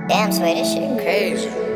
Damn, Sway, this shit crazy.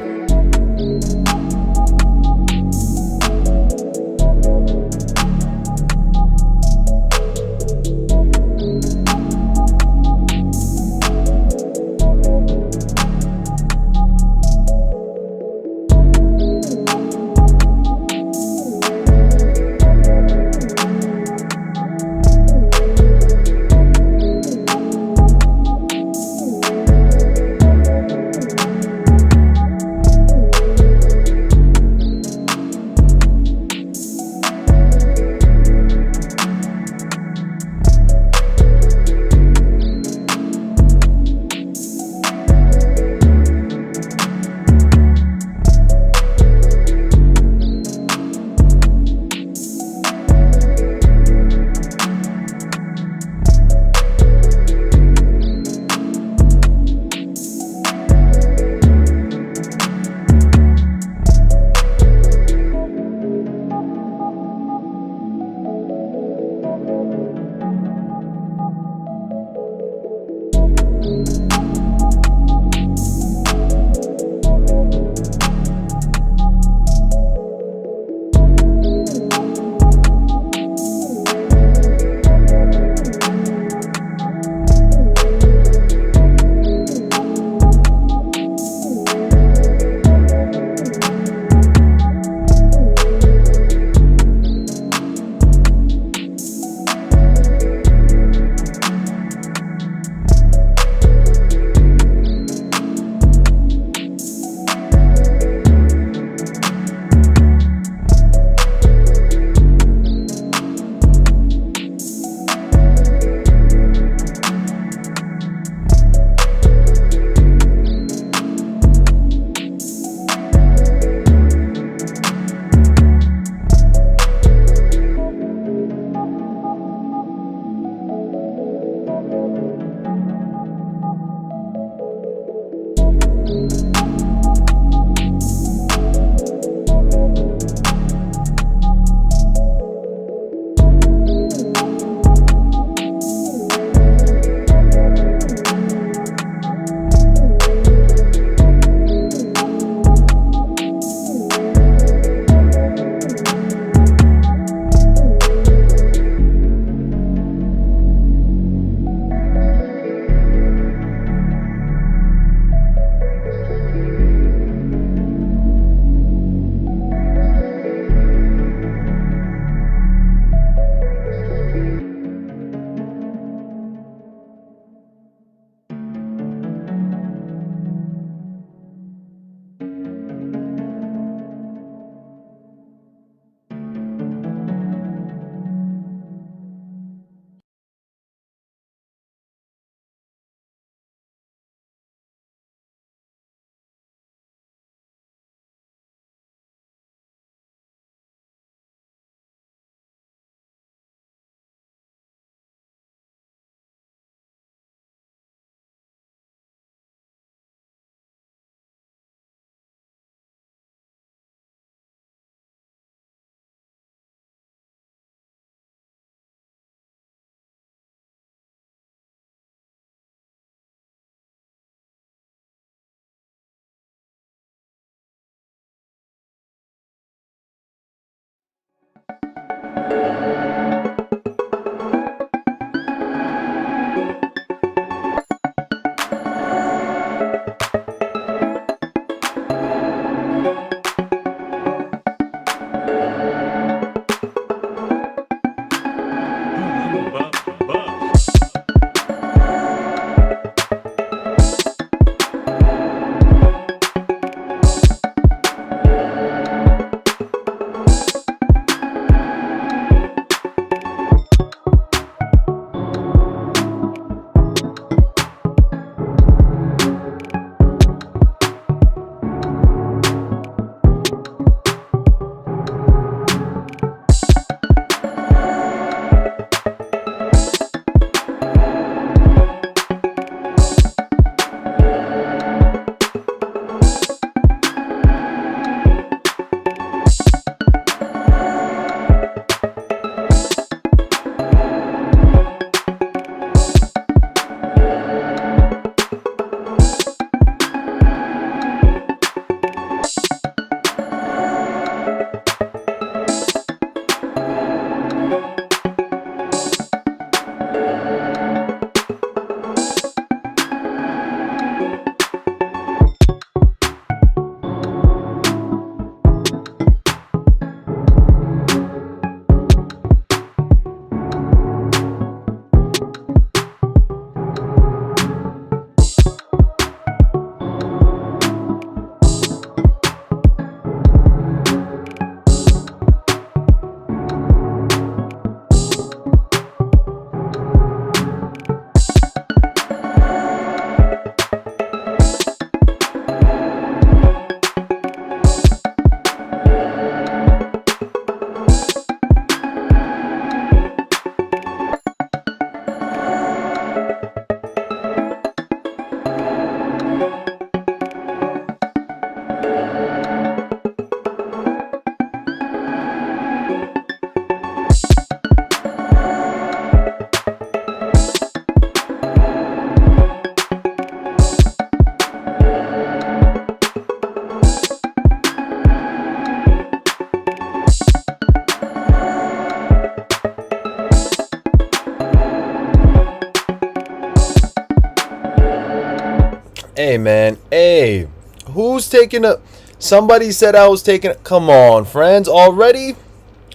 Hey, man. Hey. Who's taking a... Somebody said I was taking... Come on, friends. Already?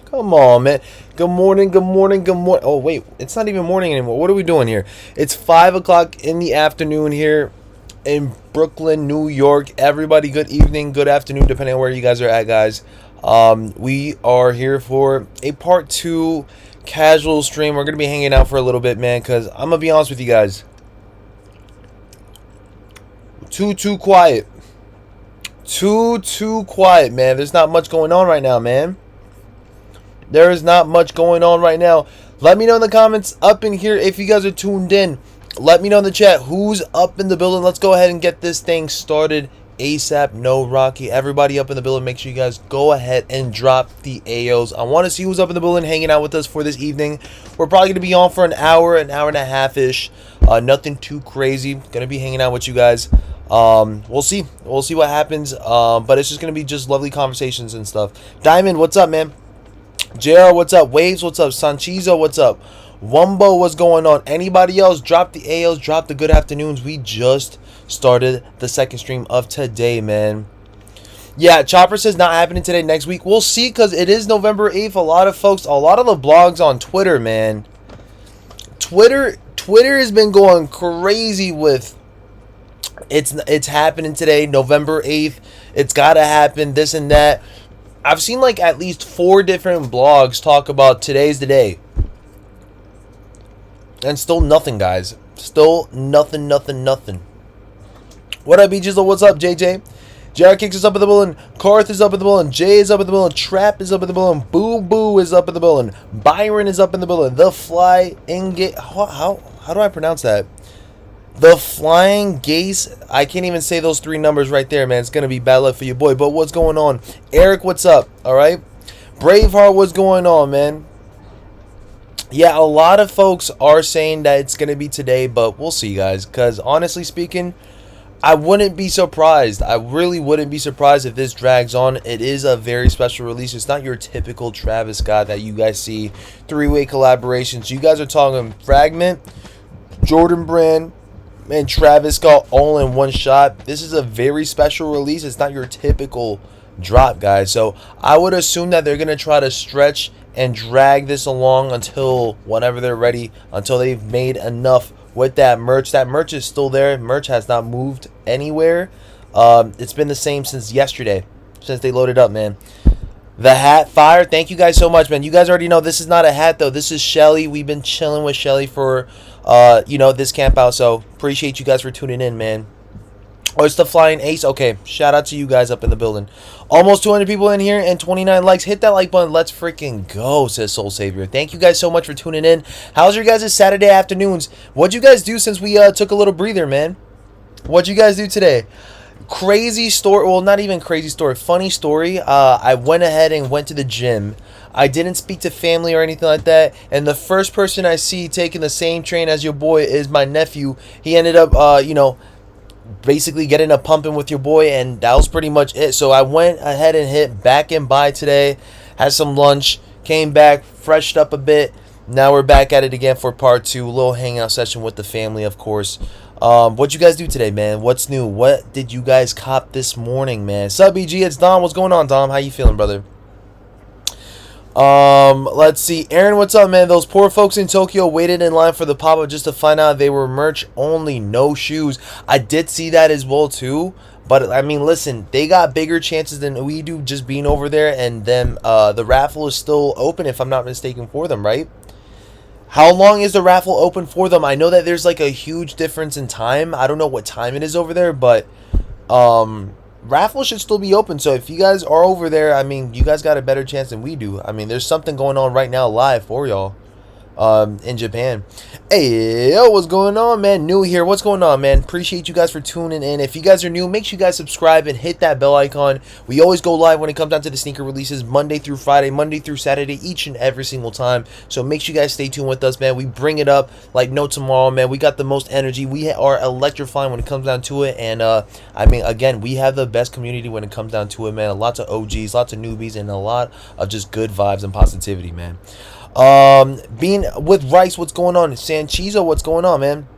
Come on, man. Good morning, good morning, good morning. Oh, wait. It's not even morning anymore. What are we doing here? It's 5 o'clock in the afternoon here in Brooklyn, New York. Everybody, good evening, good afternoon, depending on where you guys are at, guys. We are here for a part 2 casual stream. We're going to be hanging out for a little bit, man, because I'm going to be honest with you guys. Too quiet. Too quiet, man. There's not much going on right now, man. There is not much going on right now. Let me know in the comments up in here if you guys are tuned in. Let me know in the chat who's up in the building. Let's go ahead and get this thing started ASAP. No Rocky. Everybody up in the building, make sure you guys go ahead and drop the AOs. I want to see who's up in the building hanging out with us for this evening. We're probably going to be on for an hour and a half-ish. Nothing too crazy. Going to be hanging out with you guys. We'll see what happens, but it's just gonna be just lovely conversations and stuff. Diamond, what's up, man? JR, what's up? Waves, what's up? Sanchizo, what's up? Wumbo, what's going on? Anybody else? Drop the AOs, drop the good afternoons. We just started the second stream of today, man. Yeah, Chopper says not happening today, next week. We'll see, because it is November 8th. A lot of the blogs on Twitter, man. Twitter has been going crazy with it's happening today, November 8th. It's gotta happen, this and that. I've seen like at least 4 different blogs talk about today's the day. And still nothing, guys. Still nothing. What up, Beaches? What's up, JJ? Jared Kicks is up in the building. Karth is up in the building. Jay is up in the building. Trap is up in the building. Boo Boo is up in the building. Byron is up in the building. The Fly Ingate. How do I pronounce that? The Flying Gaze. I can't even say those 3 numbers right there, man. It's going to be bad luck for your boy. But what's going on? Eric, what's up? All right. Braveheart, what's going on, man? Yeah, a lot of folks are saying that it's going to be today, but we'll see, guys. Because honestly speaking, I wouldn't be surprised. I really wouldn't be surprised if this drags on. It is a very special release. It's not your typical Travis Scott that you guys see. 3-way collaborations. You guys are talking Fragment, Jordan Brand, and Travis Scott all in one shot. This is a very special release. It's not your typical drop, guys. So I would assume that they're going to try to stretch and drag this along until whenever they're ready, until they've made enough with that merch. That merch is still there. Merch has not moved anywhere. It's been the same since yesterday, since they loaded up, man. The hat fire. Thank you guys so much, man. You guys already know this is not a hat, though. This is Shelly. We've been chilling with Shelly for this camp out, so appreciate you guys for tuning in, man. Oh, it's the Flying Ace. Okay, shout out to you guys up in the building. Almost 200 people in here and 29 likes. Hit that like button. Let's freaking go, says Soul Savior. Thank you guys so much for tuning in. How's your guys' Saturday afternoons? What'd you guys do since we took a little breather, man? What'd you guys do today? Crazy story. Well, not even crazy story. Funny story. I went ahead and went to the gym. I didn't speak to family or anything like that. And the first person I see taking the same train as your boy is my nephew. He ended up, basically getting a pumping with your boy. And that was pretty much it. So I went ahead and hit back and by today. Had some lunch. Came back. Freshed up a bit. Now we're back at it again for part 2. A little hangout session with the family, of course. What'd you guys do today, man? What's new? What did you guys cop this morning, man? Sub BG, it's Dom. What's going on, Dom? How you feeling, brother? Let's see. Aaron, what's up, man? Those poor folks in Tokyo waited in line for the pop-up just to find out they were merch only, no shoes. I did see that as well, too. But, I mean, listen, they got bigger chances than we do just being over there. And then the raffle is still open, if I'm not mistaken, for them, right? How long is the raffle open for them? I know that there's like a huge difference in time. I don't know what time it is over there, but raffle should still be open. So if you guys are over there, I mean, you guys got a better chance than we do. I mean, there's something going on right now live for y'all in Japan. Hey, yo, what's going on, man? New here. What's going on, man? Appreciate you guys for tuning in. If you guys are new, make sure you guys subscribe and hit that bell icon. We always go live when it comes down to the sneaker releases, Monday through Friday, Monday through Saturday, each and every single time. So make sure you guys stay tuned with us, man. We bring it up like no tomorrow, man. We got the most energy. We are electrifying when it comes down to it. And, I mean, again, we have the best community when it comes down to it, man. Lots of OGs, lots of newbies, and a lot of just good vibes and positivity, man. Being with Rice, what's going on? Sanchizo, what's going on, man?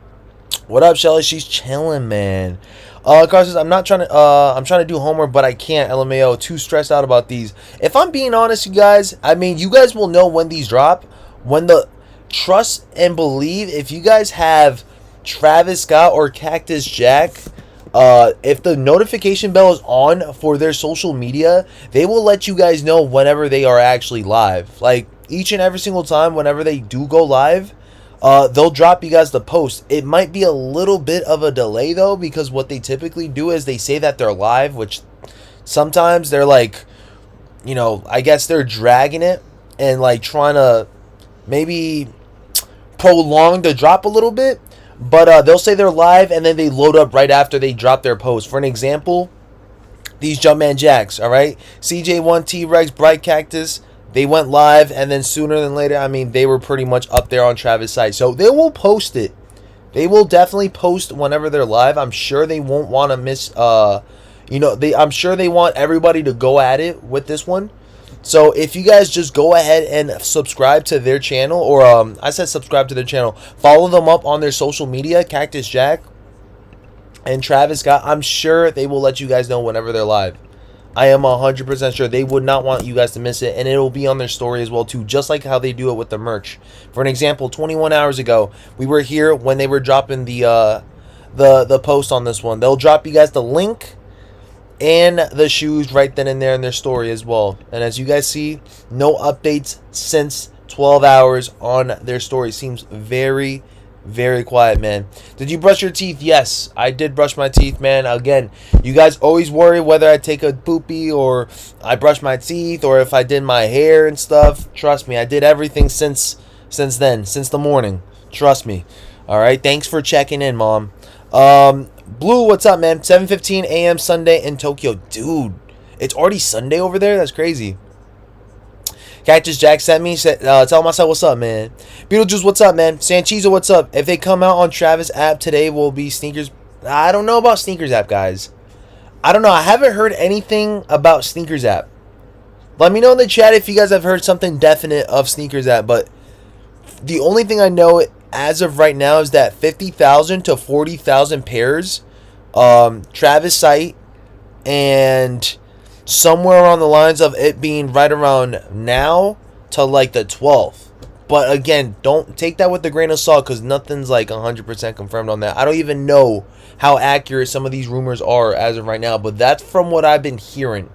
What up, Shelly? She's chilling, man. Carl says, I'm trying to do homework, but I can't. LMAO, too stressed out about these. If I'm being honest, you guys, I mean, you guys will know when these drop. When the trust and believe, if you guys have Travis Scott or Cactus Jack, if the notification bell is on for their social media, they will let you guys know whenever they are actually live. Like, each and every single time, whenever they do go live, they'll drop you guys the post. It might be a little bit of a delay though, because what they typically do is they say that they're live, which sometimes they're like, you know, I guess they're dragging it and like trying to maybe prolong the drop a little bit. But they'll say they're live and then they load up right after they drop their post. For an example, these Jumpman Jacks, all right? CJ1, T-Rex, Bright Cactus, they went live, and then sooner than later, I mean, they were pretty much up there on Travis' site. So they will post it. They will definitely post whenever they're live. I'm sure they won't want to miss, I'm sure they want everybody to go at it with this one. So if you guys just go ahead and subscribe to their channel, or I said subscribe to their channel, follow them up on their social media, Cactus Jack and Travis Scott, I'm sure they will let you guys know whenever they're live. I am 100% sure they would not want you guys to miss it, and it will be on their story as well too, just like how they do it with the merch. For an example, 21 hours ago, we were here when they were dropping the post on this one. They'll drop you guys the link and the shoes right then and there in their story as well. And as you guys see, no updates since 12 hours on their story. Seems very, very quiet, man. Did you brush your teeth? Yes, I did brush my teeth, man. Again, you guys always worry whether I take a poopy or I brush my teeth or if I did my hair and stuff. Trust me, I did everything since then, since the morning. Trust me. All right, thanks for checking in, Mom. Blue, what's up, man? 7:15 a.m. Sunday in Tokyo. Dude, it's already Sunday over there? That's crazy. Cactus Jack sent me, said, tell myself what's up, man. Beetlejuice, what's up, man? Sanchizo, what's up? If they come out on Travis app today, will be sneakers. I don't know about sneakers app, guys. I don't know. I haven't heard anything about sneakers app. Let me know in the chat if you guys have heard something definite of sneakers app. But the only thing I know as of right now is that 50,000 to 40,000 pairs, Travis site, and somewhere on the lines of it being right around now to like the 12th. But again, don't take that with a grain of salt because nothing's like 100% confirmed on that. I don't even know how accurate some of these rumors are as of right now, but that's from what I've been hearing.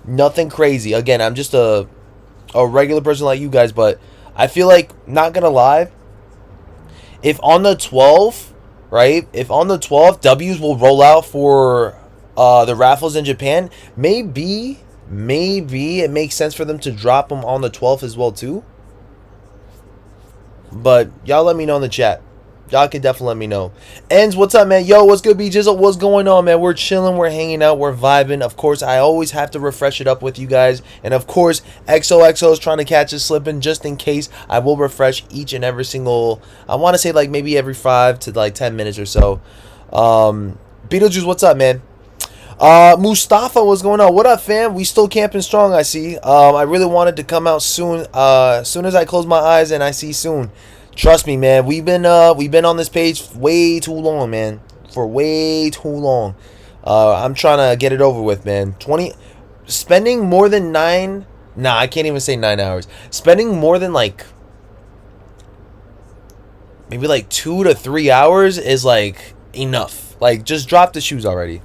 Nothing crazy. Again, I'm just a regular person like you guys, but I feel like, not gonna lie, if on the 12th, right, if on the 12th W's will roll out for the raffles in Japan, maybe it makes sense for them to drop them on the 12th as well too. But y'all let me know in the chat. Y'all can definitely let me know. Ends, what's up, man? Yo, what's good, B Jizzle? What's going on, man? We're chilling, we're hanging out, we're vibing. Of course, I always have to refresh it up with you guys. And of course, XOXO is trying to catch us slipping. Just in case, I will refresh each and every single, I want to say like maybe every 5 to like 10 minutes or so. Beetlejuice, what's up, man? Mustafa, what's going on? What up, fam? We still camping strong, I see. I really wanted to come out soon. Soon as I close my eyes and I see soon. Trust me, man. We've been on this page way too long, man. For way too long. I'm trying to get it over with, man. Spending more than 9. Nah, I can't even say 9 hours. Spending more than like maybe like 2 to 3 hours is like enough. Like, just drop the shoes already.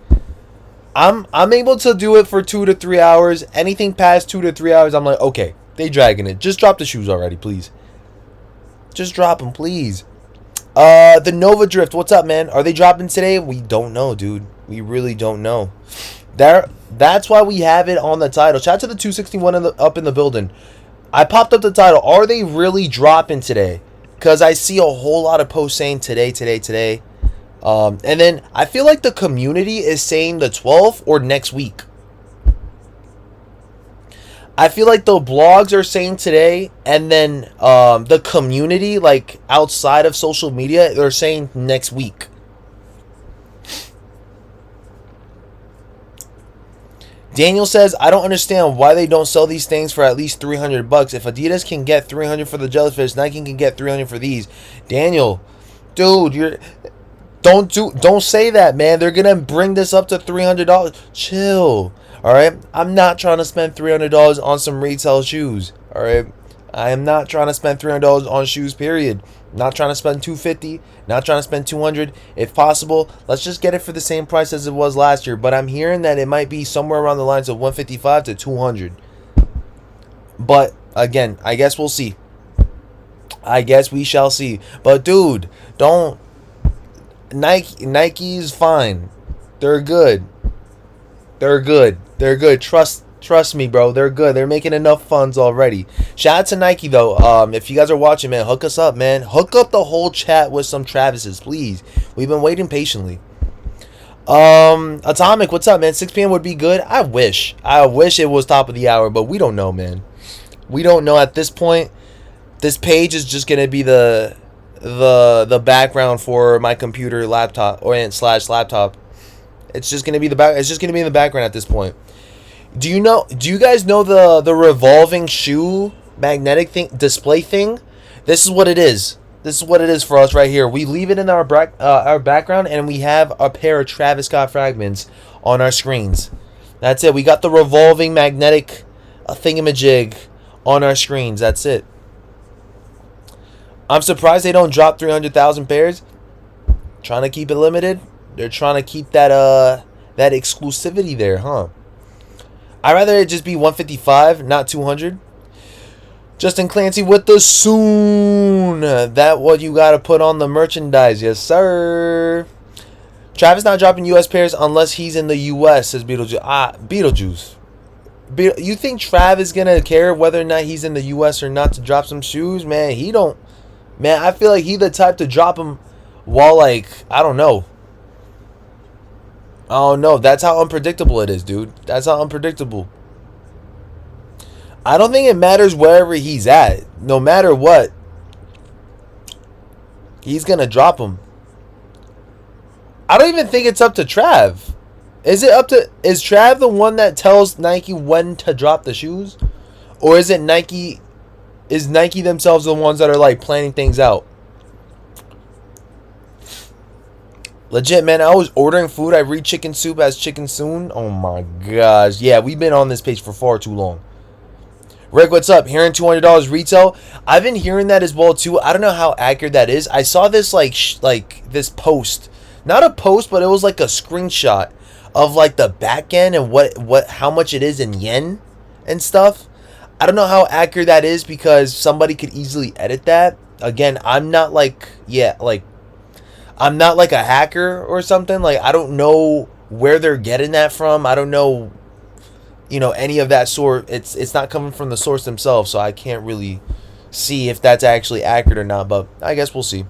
I'm able to do it for 2 to 3 hours. Anything past 2 to 3 hours, I'm like, okay, they dragging it. Just drop the shoes already, please. Just drop them, please. The Nova Drift, what's up, man? Are they dropping today? We don't know, dude. We really don't know. That's why we have it on the title. Shout out to the 261 up in the building. I popped up the title. Are they really dropping today? Because I see a whole lot of posts saying today. And then I feel like the community is saying the 12th or next week. I feel like the blogs are saying today, and then the community, like outside of social media, they're saying next week. Daniel says, I don't understand why they don't sell these things for at least $300. If Adidas can get $300 for the jellyfish, Nike can get $300 for these. Daniel, dude, Don't say that, man. They're gonna bring this up to $300. Chill. All right. I'm not trying to spend $300 on some retail shoes. All right. I am not trying to spend $300 on shoes. Period. Not trying to spend $250. Not trying to spend $200. If possible, let's just get it for the same price as it was last year. But I'm hearing that it might be somewhere around the lines of $155 to $200. But again, I guess we'll see. I guess we shall see. But dude, don't. Nike's fine. They're good. They're good. They're good. Trust me, bro. They're good. They're making enough funds already. Shout out to Nike though. If you guys are watching, man, hook us up, man. Hook up the whole chat with some Travises, please. We've been waiting patiently. Atomic, what's up, man? 6 p.m. would be good. I wish it was top of the hour, but we don't know, man. We don't know at this point. This page is just gonna be the background for my computer, laptop, or / laptop. It's just gonna be It's just gonna be in the background at this point. Do you guys know the revolving shoe magnetic display thing? This is what it is. This is what it is for us right here. We leave it in our background, and we have a pair of Travis Scott Fragments on our screens. That's it. We got the revolving magnetic thingamajig on our screens. That's it. I'm surprised they don't drop 300,000 pairs. Trying to keep it limited. They're trying to keep that that exclusivity there, huh? I'd rather it just be 155, not 200. Justin Clancy with the soon. That what you got to put on the merchandise. Yes, sir. Travis not dropping U.S. pairs unless he's in the U.S., says Beetlejuice. Beetlejuice. You think Trav is going to care whether or not he's in the U.S. or not to drop some shoes? Man, he don't. Man, I feel like he the type to drop them while, like, I don't know. Oh, no. That's how unpredictable it is, dude. That's how unpredictable. I don't think it matters wherever he's at. No matter what, he's going to drop them. I don't even think it's up to Trav. Is Trav the one that tells Nike when to drop the shoes? Or is it Nike? Is Nike themselves the ones that are, like, planning things out? Legit, man, I was ordering food. I read chicken soup as chicken soon. Oh, my gosh. Yeah, we've been on this page for far too long. Rick, what's up? Hearing $200 retail. I've been hearing that as well, too. I don't know how accurate that is. I saw this, like this post. Not a post, but it was like a screenshot of, like, the back end and how much it is in yen and stuff. I don't know how accurate that is because somebody could easily edit that. Again, I'm not like, I'm not like a hacker or something. Like, I don't know where they're getting that from. I don't know, any of that sort. It's not coming from the source themselves, so I can't really see if that's actually accurate or not. But I guess we'll see.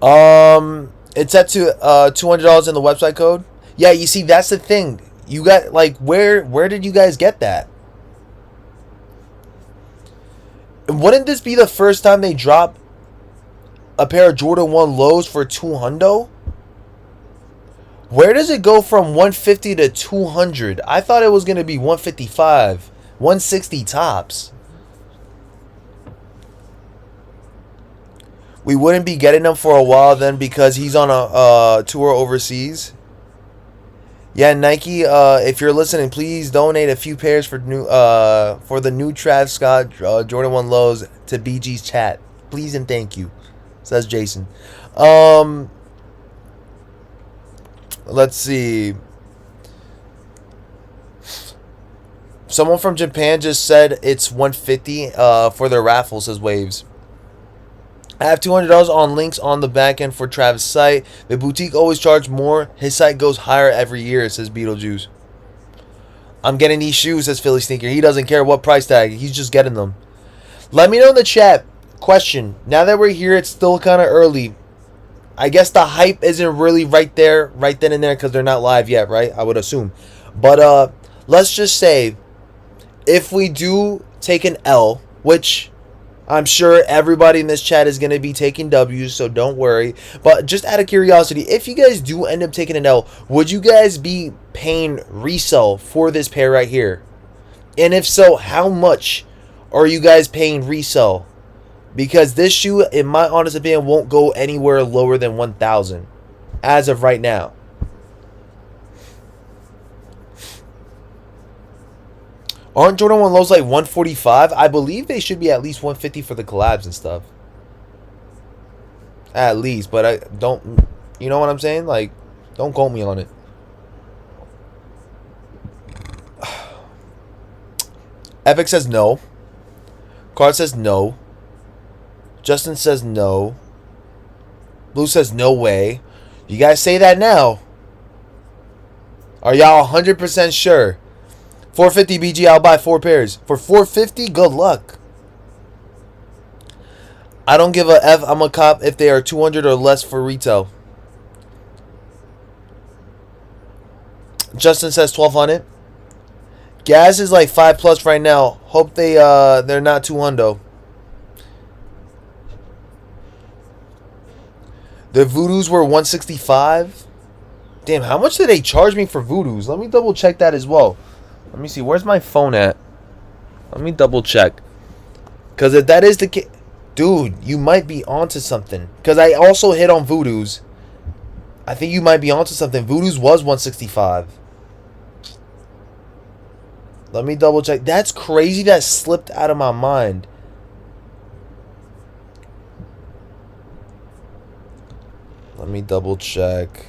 It's set to $200 in the website code. Yeah, you see, that's the thing. You got, like, where did you guys get that? Wouldn't this be the first time they drop a pair of Jordan 1 lows for $200? Where does it go from 150 to 200? I thought it was going to be 155, 160 tops. We wouldn't be getting them for a while then because he's on a tour overseas. Yeah, Nike, if you're listening, please donate a few pairs for the new Travis Scott Jordan 1 lows to BG's chat. Please and thank you, says Jason. Let's see. Someone from Japan just said it's 150 for their raffle, says Waves. I have $200 on links on the back end for Travis' site. The boutique always charge more. His site goes higher every year, says Beetlejuice. I'm getting these shoes, says Philly Sneaker. He doesn't care what price tag. He's just getting them. Let me know in the chat. Question. Now that we're here, it's still kind of early. I guess the hype isn't really right then and there because they're not live yet, right? I would assume. But let's just say if we do take an L, which I'm sure everybody in this chat is going to be taking W's, so don't worry. But just out of curiosity, if you guys do end up taking an L, would you guys be paying resell for this pair right here? And if so, how much are you guys paying resell Because this shoe, in my honest opinion, won't go anywhere lower than 1,000 as of right now. Aren't Jordan 1 lows like 145? I believe they should be at least 150 for the collabs and stuff. At least, but I don't, you know what I'm saying? Like, don't quote me on it. Epic says no. Card says no. Justin says no. Blue says no way. You guys say that now. Are y'all 100% sure? 450 BG, I'll buy 4 pairs. For 450, good luck. I don't give a F. I'm a cop if they are 200 or less for retail. Justin says 1,200. Gas is like 5 plus right now. Hope they're not 200. The Voodoos were 165. Damn, how much did they charge me for Voodoos? Let me double check that as well. Let me see. Where's my phone at? Let me double check. Because if that is the case, dude, you might be onto something. Because I also hit on Voodoos. I think you might be onto something. Voodoos was 165. Let me double check. That's crazy. That slipped out of my mind. Let me double check.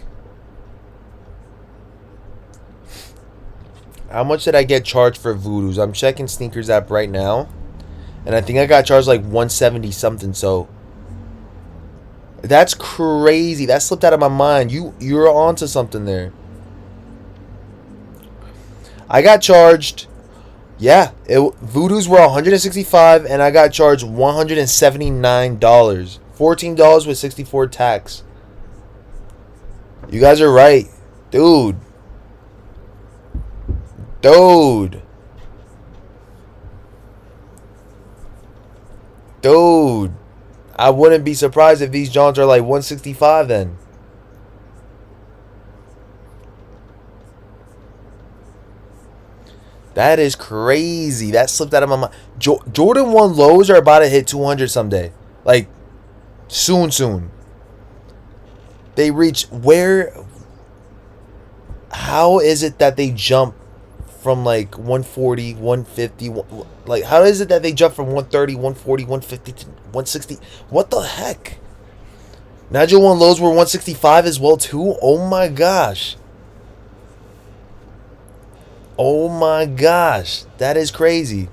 How much did I get charged for Voodoos? I'm checking Sneakers app right now. And I think I got charged like 170 something. So that's crazy. That slipped out of my mind. You're onto something there. I got charged. Yeah, Voodoos were 165 and I got charged $179. $14 with 64 tax. You guys are right. Dude. Dude. I wouldn't be surprised if these Johns are like 165 then. That is crazy. That slipped out of my mind. Jordan 1 lows are about to hit 200 someday. Like, soon. They reach where... How is it that they jump from like 140, 150... Like, how is it that they jump from 130, 140, 150 to 160? What the heck? Nigel 1 lows were 165 as well too? Oh my gosh. Oh my gosh. That is crazy.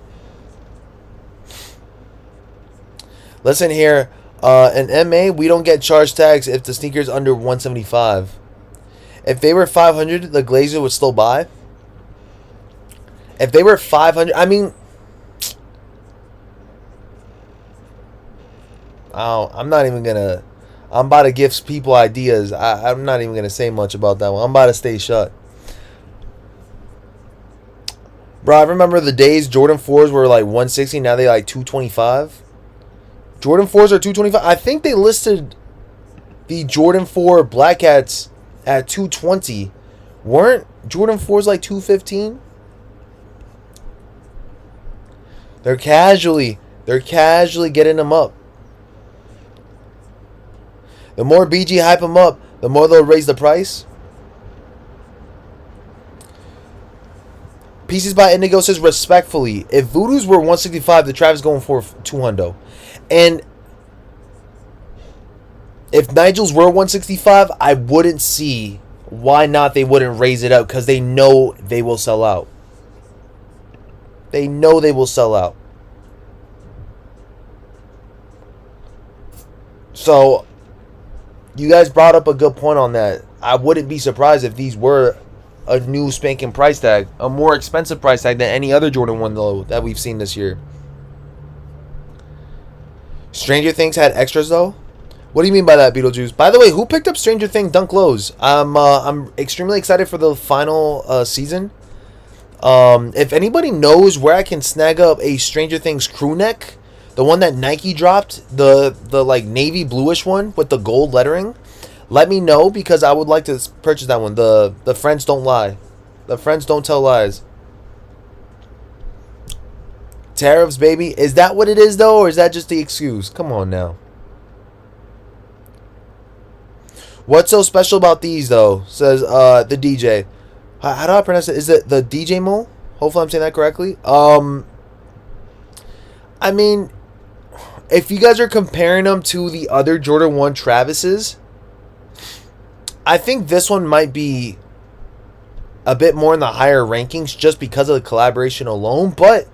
Listen here. In MA, we don't get charge tags if the sneaker's under 175. If they were 500, the Glazer would still buy. If they were 500, I mean... Oh, I'm not even gonna... I'm about to give people ideas. I'm not even gonna say much about that one. I'm about to stay shut. Bro, I remember the days Jordan 4s were like 160. Now they like 225. Jordan 4s are 225. I think they listed the Jordan 4 Black Hats at 220. Weren't Jordan 4s like 215? They're casually getting them up. The more BG hype them up, the more they'll raise the price. Pieces by Indigo says, respectfully, if Voodoos were 165, the Travis going for 200. And if Nigel's were 165, I wouldn't see why not they wouldn't raise it up, because they know they will sell out. They know they will sell out. So, you guys brought up a good point on that. I wouldn't be surprised if these were a new spanking price tag, a more expensive price tag than any other Jordan 1 though that we've seen this year. Stranger Things had extras though. What do you mean by that, Beetlejuice? By the way, who picked up Stranger Things Dunk Lows? I'm extremely excited for the final season. If anybody knows where I can snag up a Stranger Things crew neck, the one that Nike dropped, the like navy bluish one with the gold lettering, let me know, because I would like to purchase that one. The friends don't lie. The friends don't tell lies. Tariffs, baby. Is that what it is, though, or is that just the excuse? Come on now. What's so special about these, though? Says the DJ. How do I pronounce it? Is it the DJ Mo? Hopefully I'm saying that correctly. I mean, if you guys are comparing them to the other Jordan 1 Travis's, I think this one might be a bit more in the higher rankings just because of the collaboration alone. But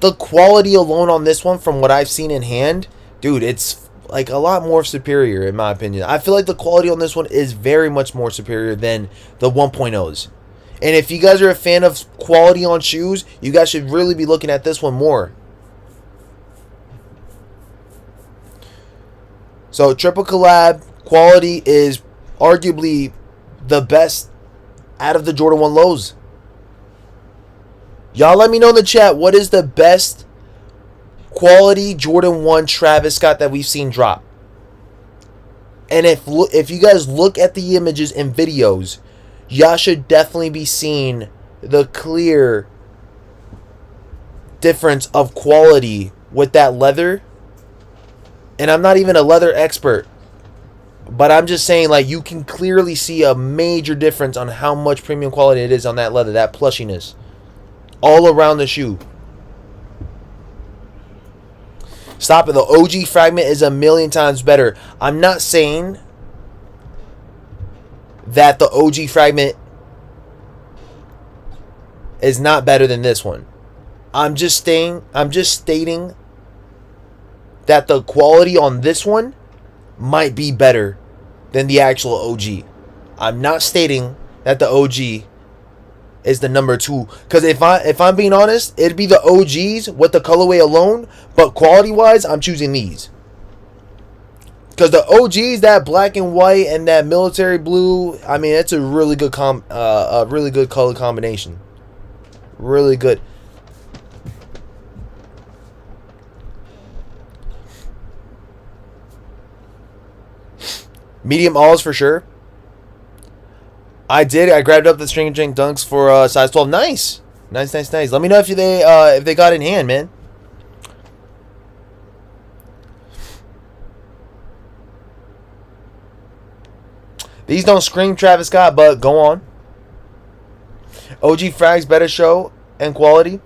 the quality alone on this one, from what I've seen in hand, dude, it's like a lot more superior in my opinion. I feel like the quality on this one is very much more superior than the 1.0s. And if you guys are a fan of quality on shoes, you guys should really be looking at this one more. So triple collab quality is arguably the best out of the Jordan 1 lows. Y'all let me know in the chat, what is the best quality Jordan 1 Travis Scott that we've seen drop? And if you guys look at the images and videos, y'all should definitely be seeing the clear difference of quality with that leather. And I'm not even a leather expert, but I'm just saying, like, you can clearly see a major difference on how much premium quality it is on that leather, that plushiness, all around the shoe. Stop it. The OG Fragment is a million times better. I'm not saying that the OG Fragment is not better than this one. I'm just stating that the quality on this one might be better than the actual OG. I'm not stating that the OG is the number 2, because if I'm being honest, it'd be the OGs with the colorway alone, but quality wise, I'm choosing these. Because the OGs, that black and white and that military blue, I mean, it's a really good really good color combination. Really good. Medium alls for sure. I grabbed up the String Drink Dunks for size 12. Nice. Nice. Let me know if they got in hand, man. These don't scream Travis Scott, but go on. OG Frags better show and quality.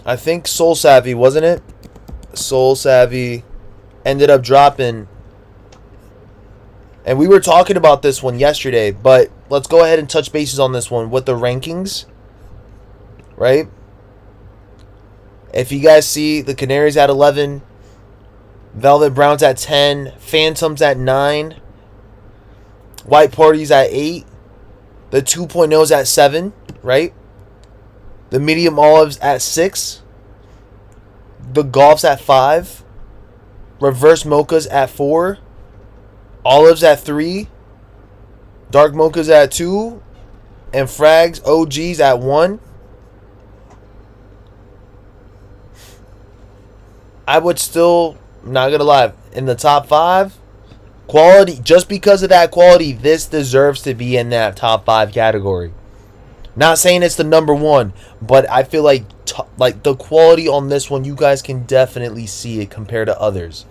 I think Soul Savvy, wasn't it? Soul Savvy ended up dropping, and we were talking about this one yesterday, but let's go ahead and touch bases on this one with the rankings, right? If you guys see, the Canaries at 11, Velvet Browns at 10, Phantoms at 9, White Parties at 8, the 2.0s at 7, right? The medium olives at 6, the golfs at 5, reverse mochas at 4, olives at 3, dark mochas at 2, and frags OGs at 1. I would still, not gonna lie, in the top 5, quality, just because of that quality, this deserves to be in that top 5 category. Not saying it's the number 1, but I feel like the quality on this one, you guys can definitely see it compared to others.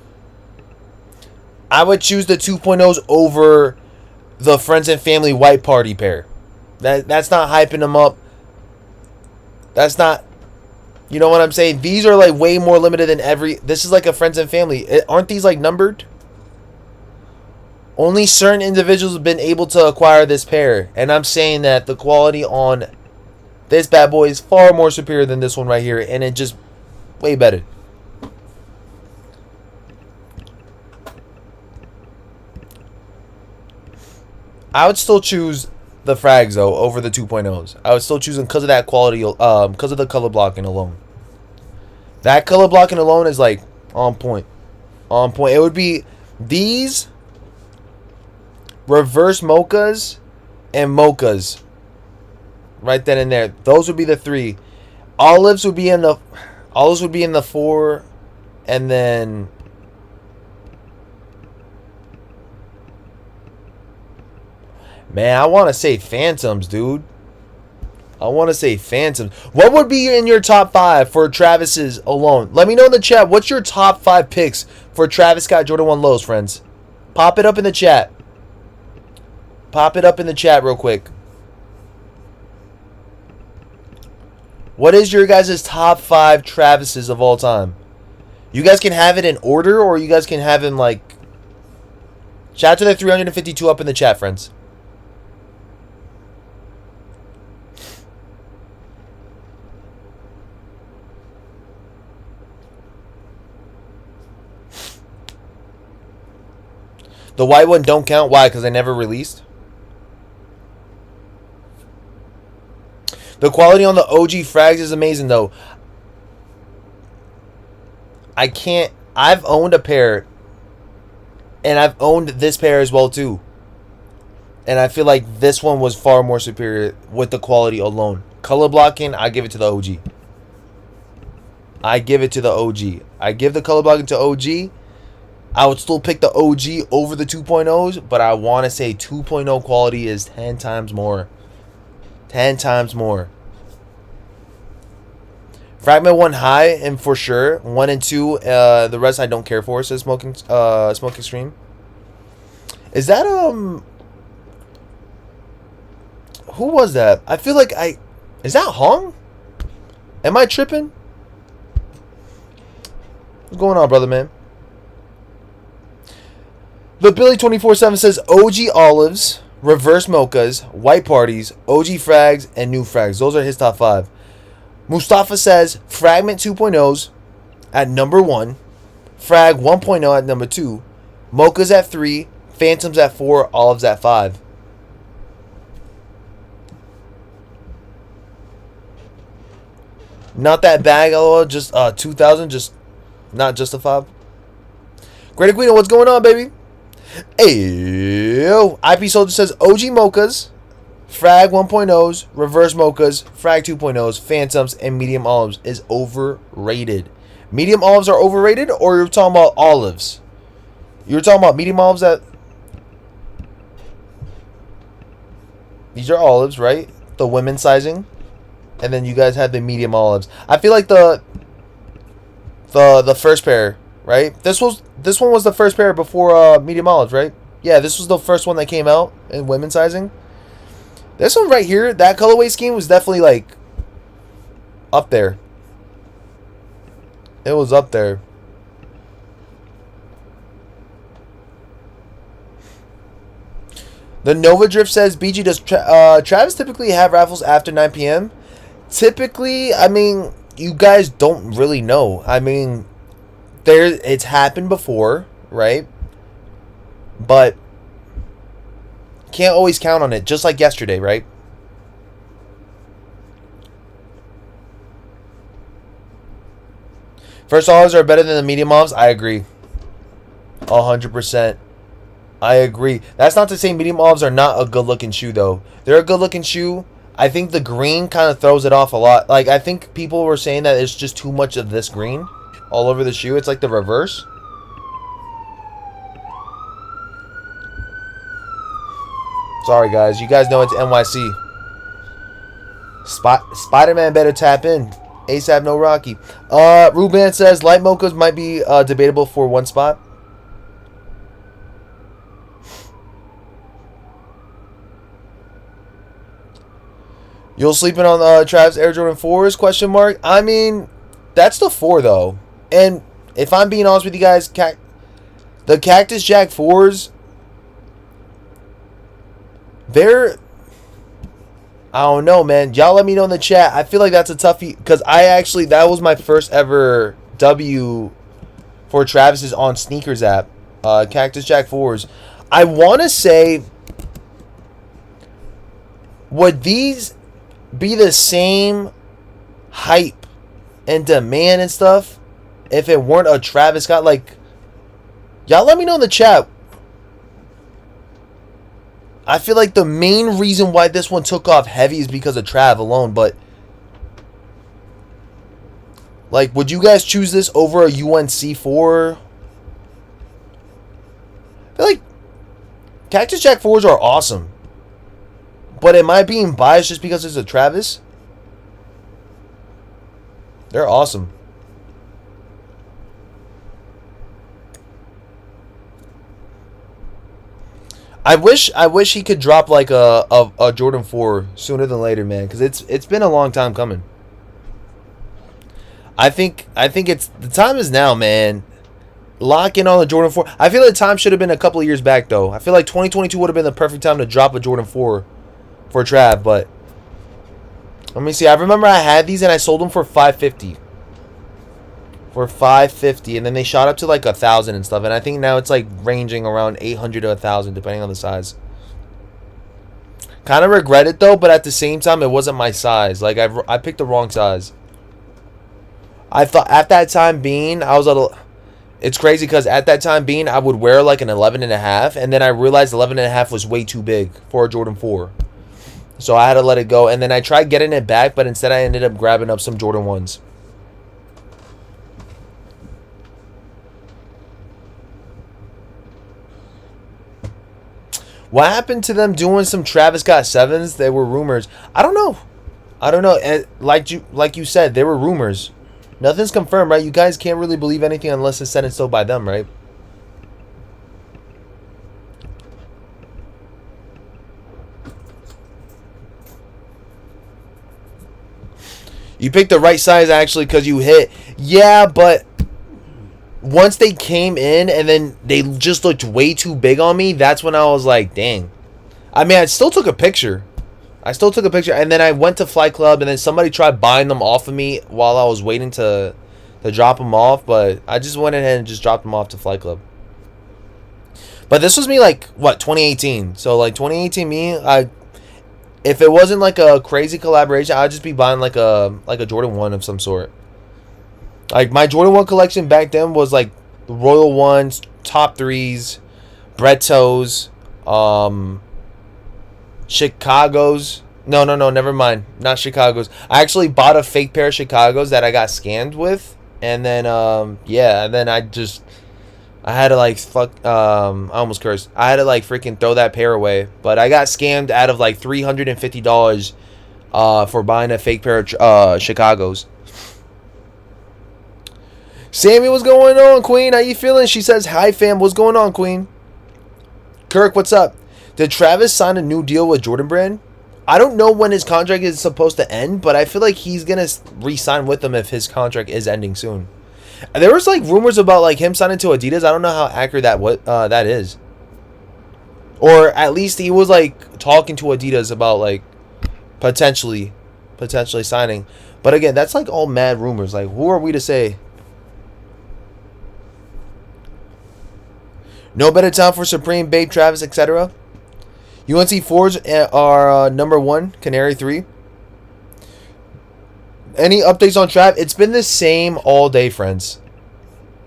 I would choose the 2.0s over the Friends and Family White Party pair. That's not hyping them up. That's not, you know what I'm saying? These are like way more limited than this is like a Friends and Family. Aren't these like numbered? Only certain individuals have been able to acquire this pair. And I'm saying that the quality on this bad boy is far more superior than this one right here. And it just way better. I would still choose the frags though over the 2.0s. I would still choose them because of that quality, because of the color blocking alone. That color blocking alone is like on point. On point. It would be these, reverse mochas, and mochas. Right then and there. Those would be the 3. Olives would be in the 4, and then man, I want to say Phantoms, dude. I want to say Phantom. What would be in your top 5 for Travis's alone? Let me know in the chat. What's your top 5 picks for Travis Scott Jordan 1 lows, friends? Pop it up in the chat. Pop it up in the chat real quick. What is your guys' top 5 Travises of all time? You guys can have it in order, or you guys can have him like... Shout out to the 352 up in the chat, friends. The white one don't count. Why? Because they never released? The quality on the OG frags is amazing, though. I can't... I've owned a pair. And I've owned this pair as well, too. And I feel like this one was far more superior with the quality alone. Color blocking, I give it to the OG. I give it to the OG. I give the color blocking to OG. I would still pick the OG over the 2.0s, but I want to say 2.0 quality is 10 times more. 10 times more. Fragment 1 high, and for sure. 1 and 2, the rest I don't care for, says Smoking Extreme. Is that, who was that? I feel like is that Hong? Am I tripping? What's going on, brother, man? The Billy 24/7 says OG olives, reverse mochas, white parties, OG frags, and new frags. Those are his top 5. Mustafa says Fragment 2.0s at number 1, Frag 1.0 at number 2, mochas at 3, Phantoms at 4, olives at 5. Not that bag, lol. Just 2,000. Just not justified. Great Guido, what's going on, baby? Ayo. IP Soldier says OG mochas, Frag 1.0s, reverse mochas, Frag 2.0s, Phantoms, and medium olives is overrated. Medium olives are overrated, or you're talking about olives? You're talking about medium olives that... These are olives, right? The women's sizing. And then you guys had the medium olives. I feel like the first pair, right? This one was the first pair before medium olives, right? Yeah, this was the first one that came out in women's sizing. This one right here, that colorway scheme was definitely like up there. It was up there. The Nova Drift says, BG, does Travis typically have raffles after 9 p.m.? Typically, I mean, you guys don't really know. I mean, it's happened before, right? But can't always count on it, just like yesterday, right? First olives are better than the medium olives. I agree. 100%. I agree. That's not to say medium olives are not a good looking shoe, though. They're a good looking shoe. I think the green kind of throws it off a lot. Like, I think people were saying that it's just too much of this green all over the shoe. It's like the reverse. Sorry, guys. You guys know it's NYC. Spider-Man better tap in. ASAP no Rocky. Ruben says light mochas might be debatable for one spot. You'll sleeping on Travis Air Jordan 4s? Question mark. I mean, that's the 4 though. And if I'm being honest with you guys, the Cactus Jack 4s, they're, I don't know, man. Y'all let me know in the chat. I feel like that's a toughie because that was my first ever W for Travis's on sneakers app. Cactus Jack 4s. I want to say, would these be the same hype and demand and stuff if it weren't a Travis Scott? Like, y'all let me know in the chat. I feel like the main reason why this one took off heavy is because of Trav alone, but like, would you guys choose this over a UNC 4? I feel like Cactus Jack 4s are awesome. But am I being biased just because it's a Travis? They're awesome. I wish he could drop like a Jordan 4 sooner than later, man, because it's been a long time coming. I think it's the time is now, man. Lock in on the Jordan 4. I feel like the time should have been a couple of years back, though. I feel like 2022 would have been the perfect time to drop a Jordan 4 for Trav, but let me see. I remember I had these and I sold them for $550. For $550, and then they shot up to like $1,000 and stuff. And I think now it's like ranging around $800 to $1,000, depending on the size. Kind of regret it though, but at the same time, it wasn't my size. Like I picked the wrong size. I thought at that time being, I was a little. It's crazy because at that time being, I would wear like an 11.5, and then I realized 11.5 was way too big for a Jordan 4. So I had to let it go, and then I tried getting it back, but instead I ended up grabbing up some Jordan 1s. What happened to them doing some Travis Scott 7s? They were rumors. I don't know. And like you said, they were rumors. Nothing's confirmed, right? You guys can't really believe anything unless it's said and so by them, right? You picked the right size actually because you hit. Yeah, but once they came in and then they just looked way too big on me, that's when I was like, dang. I mean, I still took a picture. And then I went to Flight Club, and then somebody tried buying them off of me while I was waiting to drop them off, but I just went ahead and just dropped them off to Flight Club. But this was me like, what, 2018. So like 2018 me, if it wasn't like a crazy collaboration, I'd just be buying like a Jordan 1 of some sort. Like, my Jordan 1 collection back then was, like, the Royal 1s, Top 3s, Brettos, Chicago's. No, never mind. Not Chicago's. I actually bought a fake pair of Chicago's that I got scammed with. And then, yeah, and then I had to, like, I almost cursed. I had to, like, freaking throw that pair away. But I got scammed out of, like, $350 for buying a fake pair of Chicago's. Sammy, what's going on, Queen? How you feeling? She says, hi, fam. What's going on, Queen? Kirk, what's up? Did Travis sign a new deal with Jordan Brand? I don't know when his contract is supposed to end, but I feel like he's going to re-sign with them if his contract is ending soon. There was, like, rumors about, like, him signing to Adidas. I don't know how accurate that is. Or at least he was, like, talking to Adidas about, like, potentially signing. But, again, that's, like, all mad rumors. Like, who are we to say? No better time for Supreme, Babe, Travis, etc. UNC 4s are number 1, Canary 3. Any updates on Trav? It's been the same all day, friends.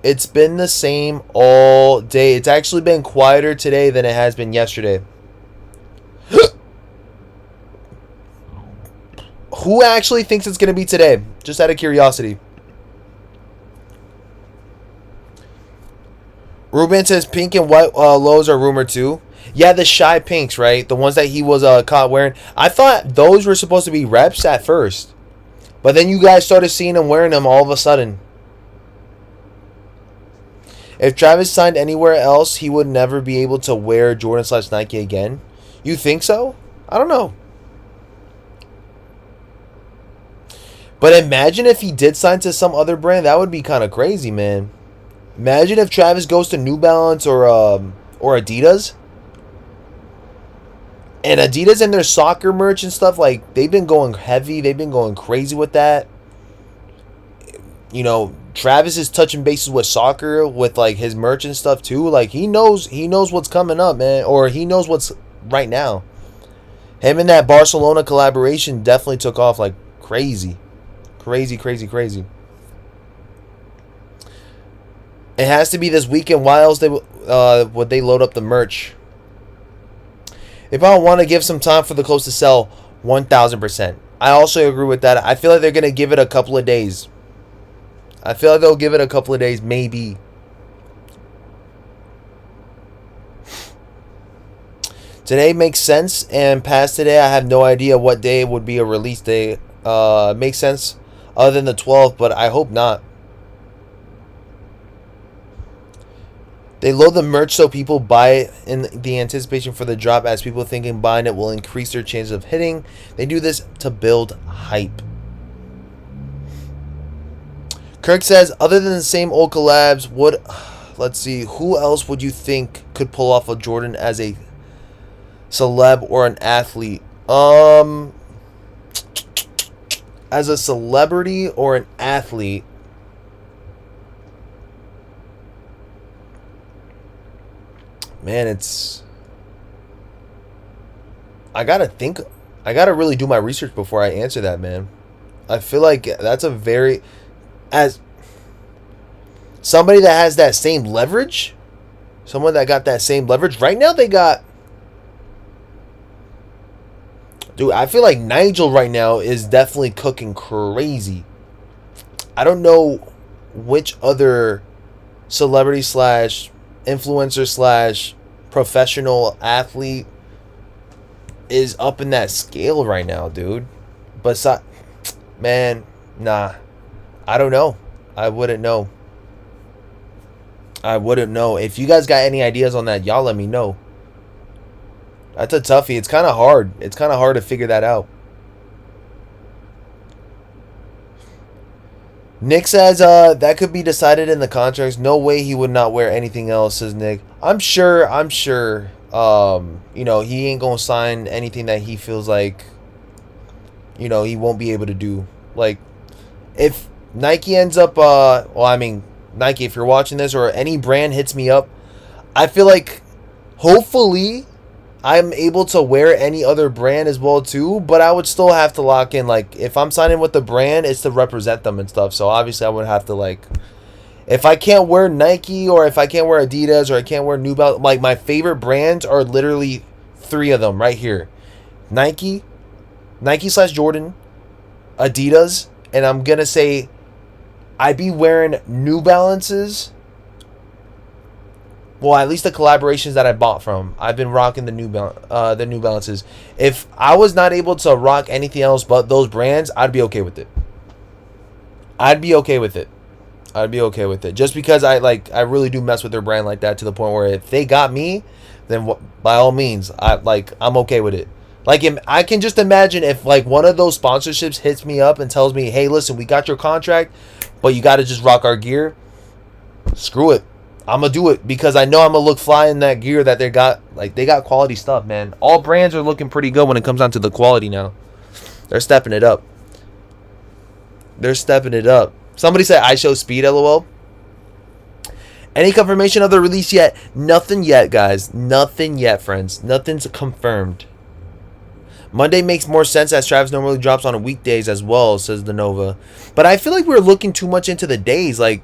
It's been the same all day. It's actually been quieter today than it has been yesterday. Who actually thinks it's going to be today? Just out of curiosity. Ruben says pink and white lows are rumored too. Yeah, the shy pinks, right? The ones that he was caught wearing. I thought those were supposed to be reps at first. But then you guys started seeing him wearing them all of a sudden. If Travis signed anywhere else, he would never be able to wear Jordan/Nike again. You think so? I don't know. But imagine if he did sign to some other brand. That would be kind of crazy, man. Imagine if Travis goes to New Balance or Adidas. And Adidas and their soccer merch and stuff, like, they've been going heavy. They've been going crazy with that. You know, Travis is touching bases with soccer, with, like, his merch and stuff, too. Like, he knows what's coming up, man. Or he knows what's right now. Him and that Barcelona collaboration definitely took off like crazy. Crazy. It has to be this weekend. Why else would they load up the merch? If I want to give some time for the clothes to sell, 1,000%. I also agree with that. I feel like they're going to give it a couple of days. I feel like they'll give it a couple of days, maybe. Today makes sense, and past today, I have no idea what day would be a release day. Makes sense. other than the 12th, but I hope not. They load the merch so people buy it in the anticipation for the drop, as people thinking buying it will increase their chances of hitting. They do this to build hype. Kirk says, other than the same old collabs, let's see, who else would you think could pull off a Jordan as a celeb or an athlete? As a celebrity or an athlete, man, I gotta really do my research before I answer that, man. I feel like that's as somebody that has that same leverage, someone that got that same leverage. Right now they got, dude, I feel like Nigel right now is definitely cooking crazy. I don't know which other celebrity slash influencer slash professional athlete is up in that scale right now, dude. But man, nah, I don't know. I wouldn't know. If you guys got any ideas on that, y'all let me know. That's a toughie. It's kind of hard. It's kind of hard to figure that out. Nick says that could be decided in the contracts. No way he would not wear anything else, says Nick. I'm sure you know, he ain't gonna sign anything that he feels like, you know, he won't be able to do. Like, if Nike ends up well, I mean, Nike, if you're watching this, or any brand hits me up, I feel like hopefully I'm able to wear any other brand as well too, but I would still have to lock in, like, if I'm signing with the brand, it's to represent them and stuff. So obviously I would have to, like, if I can't wear Nike, or if I can't wear Adidas, or I can't wear New Balance, like, my favorite brands are literally 3 of them right here: Nike / Jordan, Adidas, and I'm gonna say I'd be wearing New Balances. Well, at least the collaborations that I bought from, I've been rocking the New Balances. If I was not able to rock anything else but those brands, I'd be okay with it. Just because I really do mess with their brand like that, to the point where if they got me, then by all means, I'm okay with it. Like, I can just imagine if, like, one of those sponsorships hits me up and tells me, hey, listen, we got your contract, but you got to just rock our gear. Screw it. I'm going to do it, because I know I'm going to look fly in that gear that they got. Like, they got quality stuff, man. All brands are looking pretty good when it comes down to the quality now. They're stepping it up. Somebody said I show speed, LOL. Any confirmation of the release yet? Nothing yet, guys. Nothing yet, friends. Nothing's confirmed. Monday makes more sense, as Travis normally drops on weekdays as well, says the Nova. But I feel like we're looking too much into the days. Like,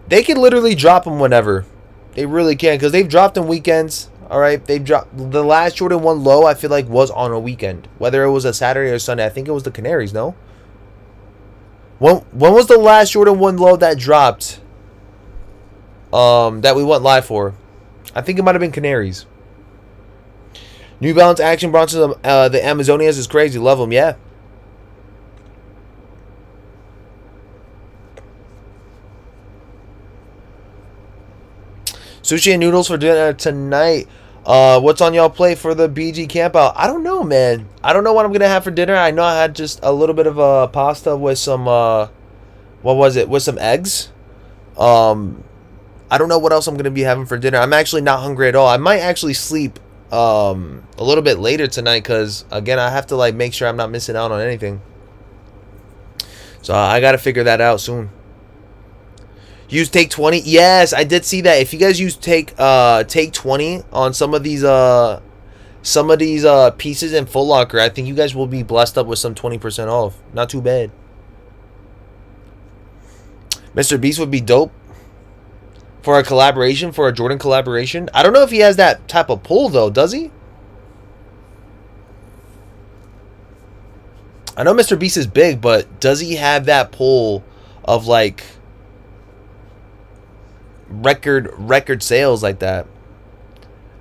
they can literally drop them whenever. They really can, because they've dropped them weekends. All right, they've dropped the last Jordan 1 low. I feel like was on a weekend, whether it was a Saturday or Sunday. I think it was the Canaries. No. When was the last Jordan 1 low that dropped? That we went live for. I think it might have been Canaries. New Balance Action Bronson, the Amazonias is crazy. Love them, yeah. Sushi and noodles for dinner tonight. What's on y'all plate for the BG camp out? I don't know, man. I don't know what I'm gonna have for dinner. I know I had just a little bit of pasta with some what was it? With some eggs. I don't know what else I'm gonna be having for dinner. I'm actually not hungry at all. I might actually sleep a little bit later tonight, because again, I have to, like, make sure I'm not missing out on anything. So I gotta figure that out soon. Use Take 20. Yes, I did see that. If you guys use Take 20 on some of these pieces in Foot Locker, I think you guys will be blessed up with some 20% off. Not too bad. Mr. Beast would be dope for a collaboration, for a Jordan collaboration. I don't know if he has that type of pull, though. Does he? I know Mr. Beast is big, but does he have that pull of, like, record sales like that?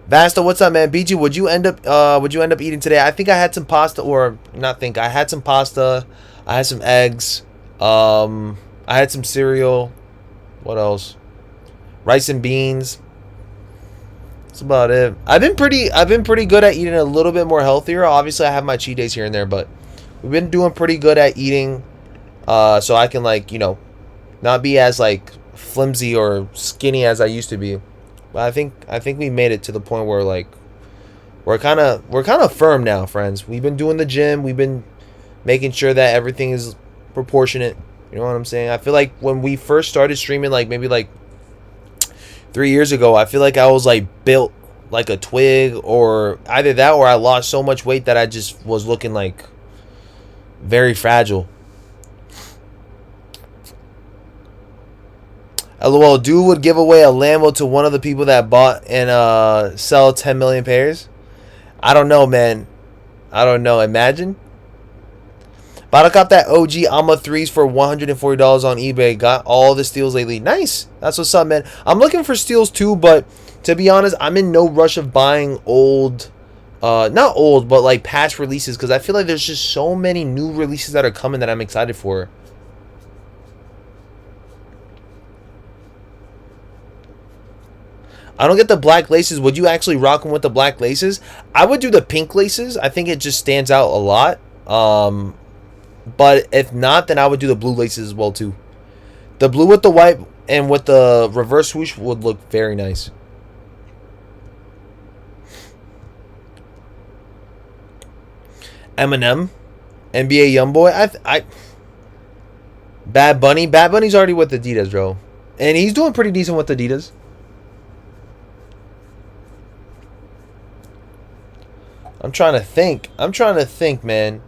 Vasta, what's up, man? BG, would you end up eating today? I think I had some pasta, or not think. I had some pasta. I had some eggs. I had some cereal. What else? Rice and beans. That's about it. I've been pretty good at eating a little bit more healthier. Obviously, I have my cheat days here and there, but we've been doing pretty good at eating, so I can, like, you know, not be as like flimsy or skinny as I used to be. But I think we made it to the point where, like, we're kind of firm now, friends. We've been doing the gym. We've been making sure that everything is proportionate. You know what I'm saying? I feel like when we first started streaming, like maybe like 3 years ago, I feel like I was like built like a twig, or either that or I lost so much weight that I just was looking like very fragile. LOL, dude would give away a Lambo to one of the people that bought and sell 10 million pairs. I don't know, man. I don't know. Imagine. But I got that OG Alma 3s for $140 on eBay. Got all the steals lately. Nice. That's what's up, man. I'm looking for steals too, but to be honest, I'm in no rush of buying old, not old, but like past releases, because I feel like there's just so many new releases that are coming that I'm excited for. I don't get the black laces. Would you actually rock them with the black laces? I would do the pink laces. I think it just stands out a lot. But if not, then I would do the blue laces as well too. The blue with the white and with the reverse swoosh would look very nice. Eminem, NBA YoungBoy. Bad Bunny. Bad Bunny's already with Adidas, bro, and he's doing pretty decent with Adidas. I'm trying to think, man.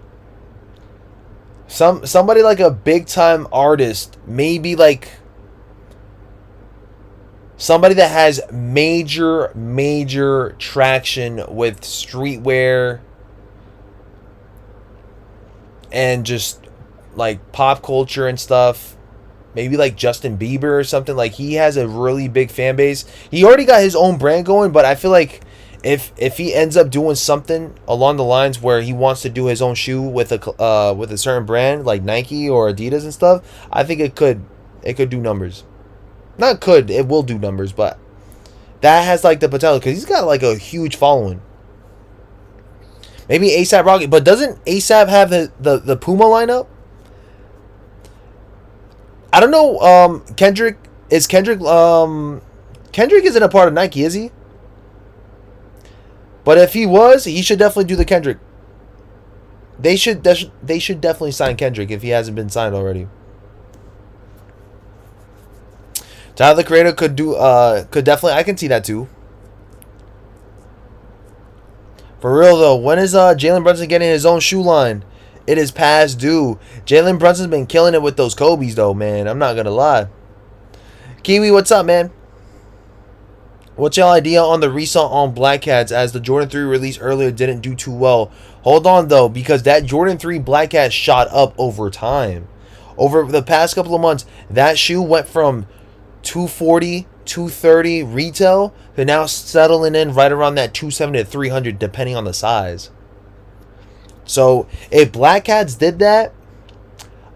Somebody like a big time artist, maybe like somebody that has major traction with streetwear and just like pop culture and stuff. Maybe like Justin Bieber or something. Like, he has a really big fan base. He already got his own brand going, but I feel like if he ends up doing something along the lines where he wants to do his own shoe with a certain brand like Nike or Adidas and stuff, I think it could do numbers. Not could, it will do numbers, but that has like the potential because he's got like a huge following. Maybe ASAP Rocky, but doesn't ASAP have the Puma lineup? I don't know. Kendrick isn't a part of Nike, is he? But if he was, he should definitely do the Kendrick. They should definitely sign Kendrick if he hasn't been signed already. Tyler the Creator could definitely, I can see that too. For real though, when is Jalen Brunson getting his own shoe line? It is past due. Jalen Brunson's been killing it with those Kobe's though, man. I'm not gonna lie. Kiwi, what's up, man? What's your idea on the Resell on Black Cats, as the Jordan 3 release earlier didn't do too well? Hold on though, because that Jordan 3 Black Cat shot up over time. Over the past couple of months, that shoe went from $240, $230 retail to now settling in right around that $270 to $300 depending on the size. So if Black Cats did that,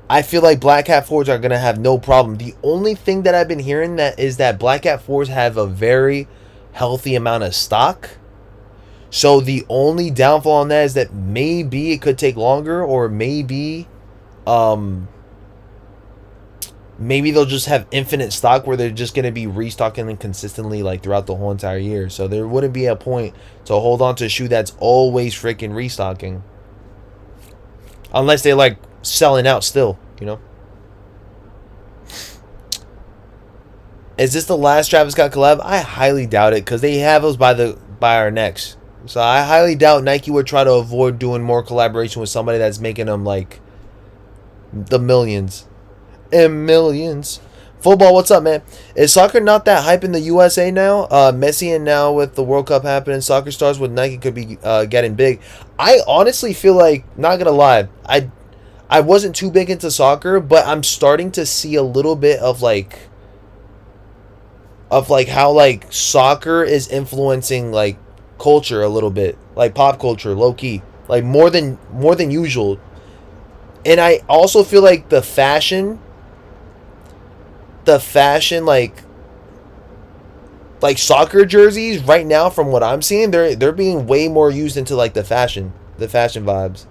I feel like Black Cat 4s are going to have no problem. The only thing that I've been hearing that is that Black Cat 4s have a very healthy amount of stock. So the only downfall on that is that maybe it could take longer, or maybe maybe they'll just have infinite stock where they're just going to be restocking them consistently like throughout the whole entire year. So there wouldn't be a point to hold on to a shoe that's always freaking restocking. Unless they're like selling out still, you know. Is this the last Travis Scott collab? I highly doubt it, because they have us by our necks. So I highly doubt Nike would try to avoid doing more collaboration with somebody that's making them like the millions and millions. Football, what's up, man? Is soccer not that hype in the USA now? Messi, and now with the World Cup happening, soccer stars with Nike could be getting big. I honestly feel like, not gonna lie, I wasn't too big into soccer, but I'm starting to see a little bit of how like soccer is influencing like culture a little bit, like pop culture, low key, like more than usual. And I also feel like the fashion like soccer jerseys right now, from what I'm seeing, they're being way more used into like the fashion vibes.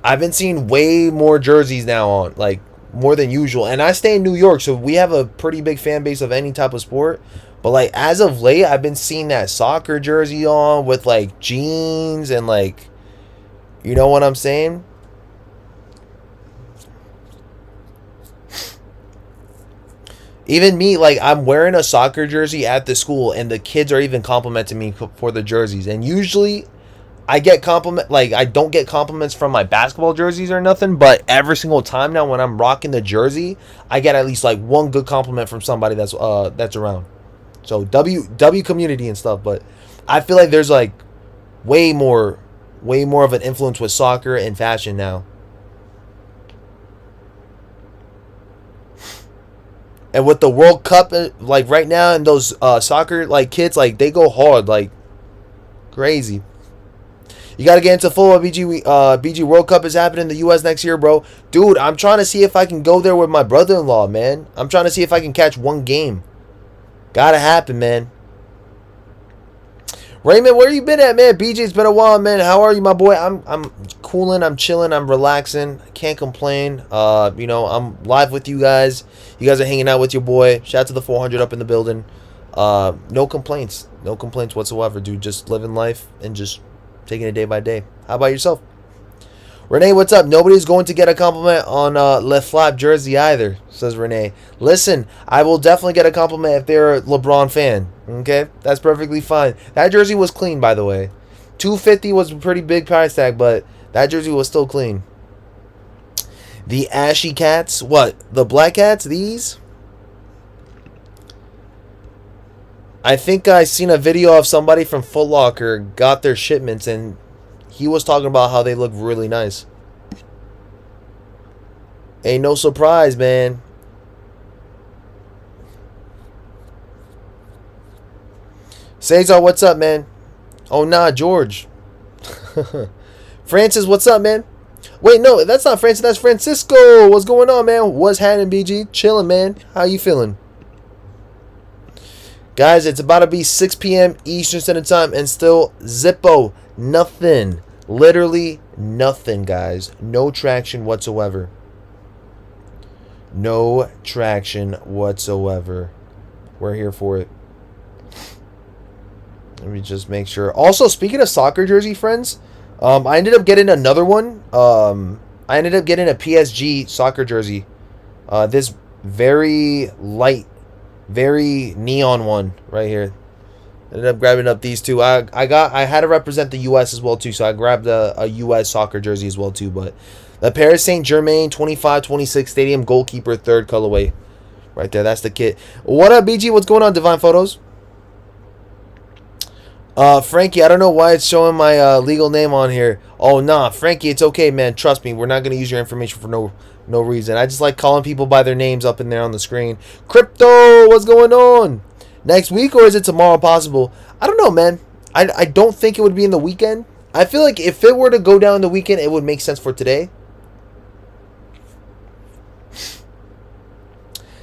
I've been seeing way more jerseys now on, like more than usual. And I stay in New York, so we have a pretty big fan base of any type of sport. But like as of late, I've been seeing that soccer jersey on with like jeans and like, you know what I'm saying? Even me, like I'm wearing a soccer jersey at the school, and the kids are even complimenting me for the jerseys. And usually I get I don't get compliments from my basketball jerseys or nothing, but every single time now when I'm rocking the jersey, I get at least like one good compliment from somebody that's around. So W community and stuff, but I feel like there's like way more of an influence with soccer and fashion now. And with the World Cup, like right now, and those soccer like kids, like they go hard, like crazy. You got to get into football, BG. BG World Cup is happening in the U.S. next year, bro. Dude, I'm trying to see if I can go there with my brother-in-law, man. I'm trying to see if I can catch one game. Gotta happen, man. Raymond, where you been at, man? BJ, it's been a while, man. How are you, my boy? I'm cooling, I'm chilling, I'm relaxing. I can't complain. You know, I'm live with you guys. You guys are hanging out with your boy. Shout out to the 400 up in the building. No complaints. No complaints whatsoever, dude. Just living life and just taking it day by day. How about yourself? Renee, what's up? Nobody's going to get a compliment on Le Flap jersey either, says Renee. Listen, I will definitely get a compliment if they're a LeBron fan. Okay? That's perfectly fine. That jersey was clean, by the way. $250 was a pretty big price tag, but that jersey was still clean. The Ashy Cats. What? The Black Cats? These? I think I seen a video of somebody from Foot Locker got their shipments, and he was talking about how they look really nice. Ain't no surprise, man. Cesar, what's up, man? Oh, nah, George. Francis, what's up, man? Wait, no, that's not Francis. That's Francisco. What's going on, man? What's happening, BG? Chilling, man. How you feeling? Guys, it's about to be 6 p.m. Eastern Standard Time, and still Zippo. Nothing. Literally nothing, guys. No traction whatsoever. No traction whatsoever. We're here for it. Let me just make sure. Also, speaking of soccer jersey, friends, I ended up getting another one. I ended up getting a PSG soccer jersey. This very light, very neon one right here. Ended up grabbing up these two. I had to represent the U.S. as well too, so I grabbed a U.S. soccer jersey as well too. But the Paris Saint-Germain 25-26 Stadium goalkeeper third colorway, right there. That's the kit. What up, BG? What's going on, Divine Photos? Frankie, I don't know why it's showing my legal name on here. Oh nah, Frankie, it's okay, man. Trust me, we're not gonna use your information for no reason. I just like calling people by their names up in there on the screen. Crypto, what's going on? Next week, or is it tomorrow possible? I don't know, man. I don't think it would be in the weekend. I feel like if it were to go down the weekend, it would make sense for today.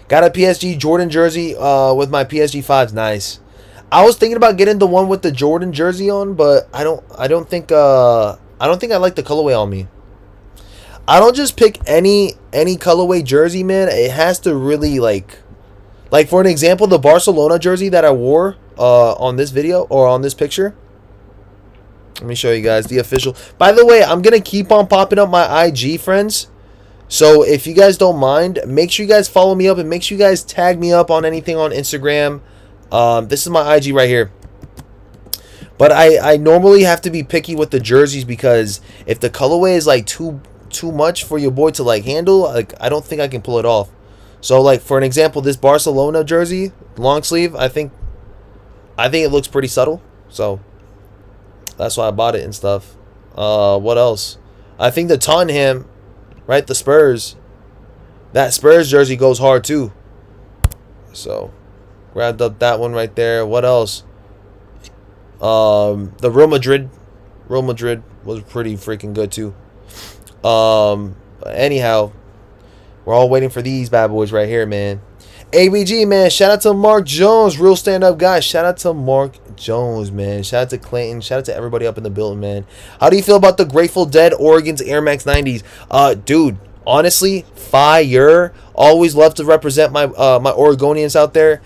Got a PSG Jordan jersey with my PSG 5s. Nice. I was thinking about getting the one with the Jordan jersey on, but I don't think I like the colorway on me. I don't just pick any colorway jersey, man. It has to really like for an example, the Barcelona jersey that I wore on this video or on this picture. Let me show you guys the official. By the way, I'm gonna keep on popping up my IG, friends. So if you guys don't mind, make sure you guys follow me up and make sure you guys tag me up on anything on Instagram. This is my IG right here. But I normally have to be picky with the jerseys because if the colorway is like too much for your boy to like handle, like I don't think I can pull it off. So like for an example, this Barcelona jersey, long sleeve, I think it looks pretty subtle. So that's why I bought it and stuff. What else? I think the Tottenham, right? The Spurs. That Spurs jersey goes hard too. So grabbed up that one right there. What else? The Real Madrid was pretty freaking good too. Anyhow, we're all waiting for these bad boys right here, man. ABG, man. Shout out to Mark Jones, real stand-up guy. Shout out to Mark Jones, man. Shout out to Clayton. Shout out to everybody up in the building, man. How do you feel about the Grateful Dead Oregon's Air Max 90s? Dude, honestly, fire. Always love to represent my my Oregonians out there.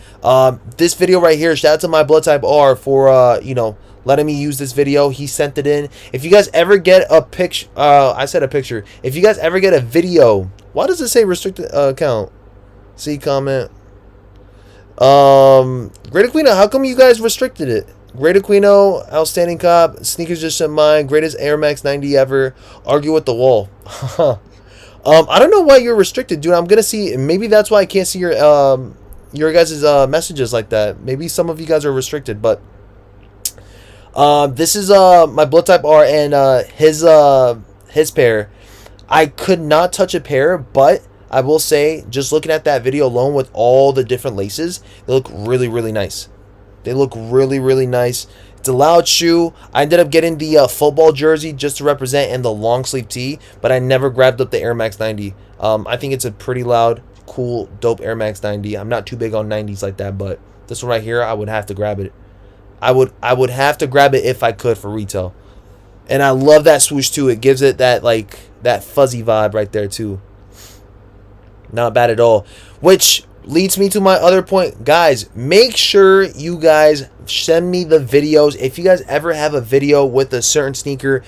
This video right here, shout out to my blood type R for you know, letting me use this video. He sent it in. If you guys ever get a picture, I said a picture. If you guys ever get a video, why does it say restricted account? See comment. Great Aquino, how come you guys restricted it? Great Aquino, outstanding cop, sneakers just sent mine, greatest Air Max 90 ever, argue with the wall. I don't know why you're restricted, dude. I'm gonna see, maybe that's why I can't see your guys' messages like that. Maybe some of you guys are restricted, but this is my blood type R and his pair. I could not touch a pair, but I will say, just looking at that video alone with all the different laces, they look really, really nice. They look really, really nice. It's a loud shoe. I ended up getting the football jersey just to represent and the long sleeve tee, but I never grabbed up the Air Max 90. I think it's a pretty loud, cool, dope Air Max 90. I'm not too big on 90s like that, but this one right here, I would have to grab it. I would have to grab it if I could for retail. And I love that swoosh too. It gives it that, like, that fuzzy vibe right there too. Not bad at all. Which leads me to my other point. Guys, make sure you guys send me the videos. If you guys ever have a video with a certain sneaker,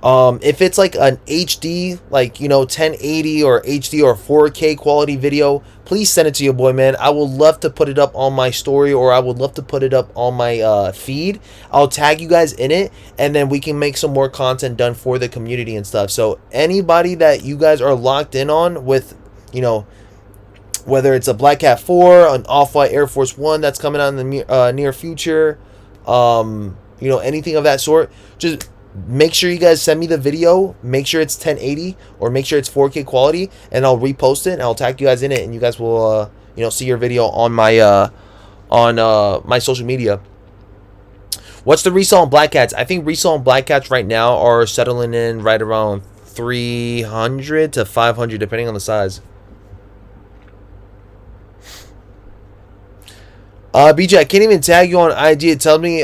if it's like an HD, like, you know, 1080 or HD or 4K quality video, please send it to your boy, man. I would love to put it up on my story, or I would love to put it up on my feed. I'll tag you guys in it, and then we can make some more content done for the community and stuff. So anybody that you guys are locked in on with, you know, whether it's a Black Cat 4, an Off-White Air Force 1 that's coming out in the near future, you know, anything of that sort, just make sure you guys send me the video. Make sure it's 1080 or make sure it's 4K quality, and I'll repost it and I'll tag you guys in it, and you guys will, you know, see your video on my my social media. What's the resale on Black Cats? I think resale on Black Cats right now are settling in right around 300 to 500 depending on the size. BJ, I can't even tag you on IG. It tells me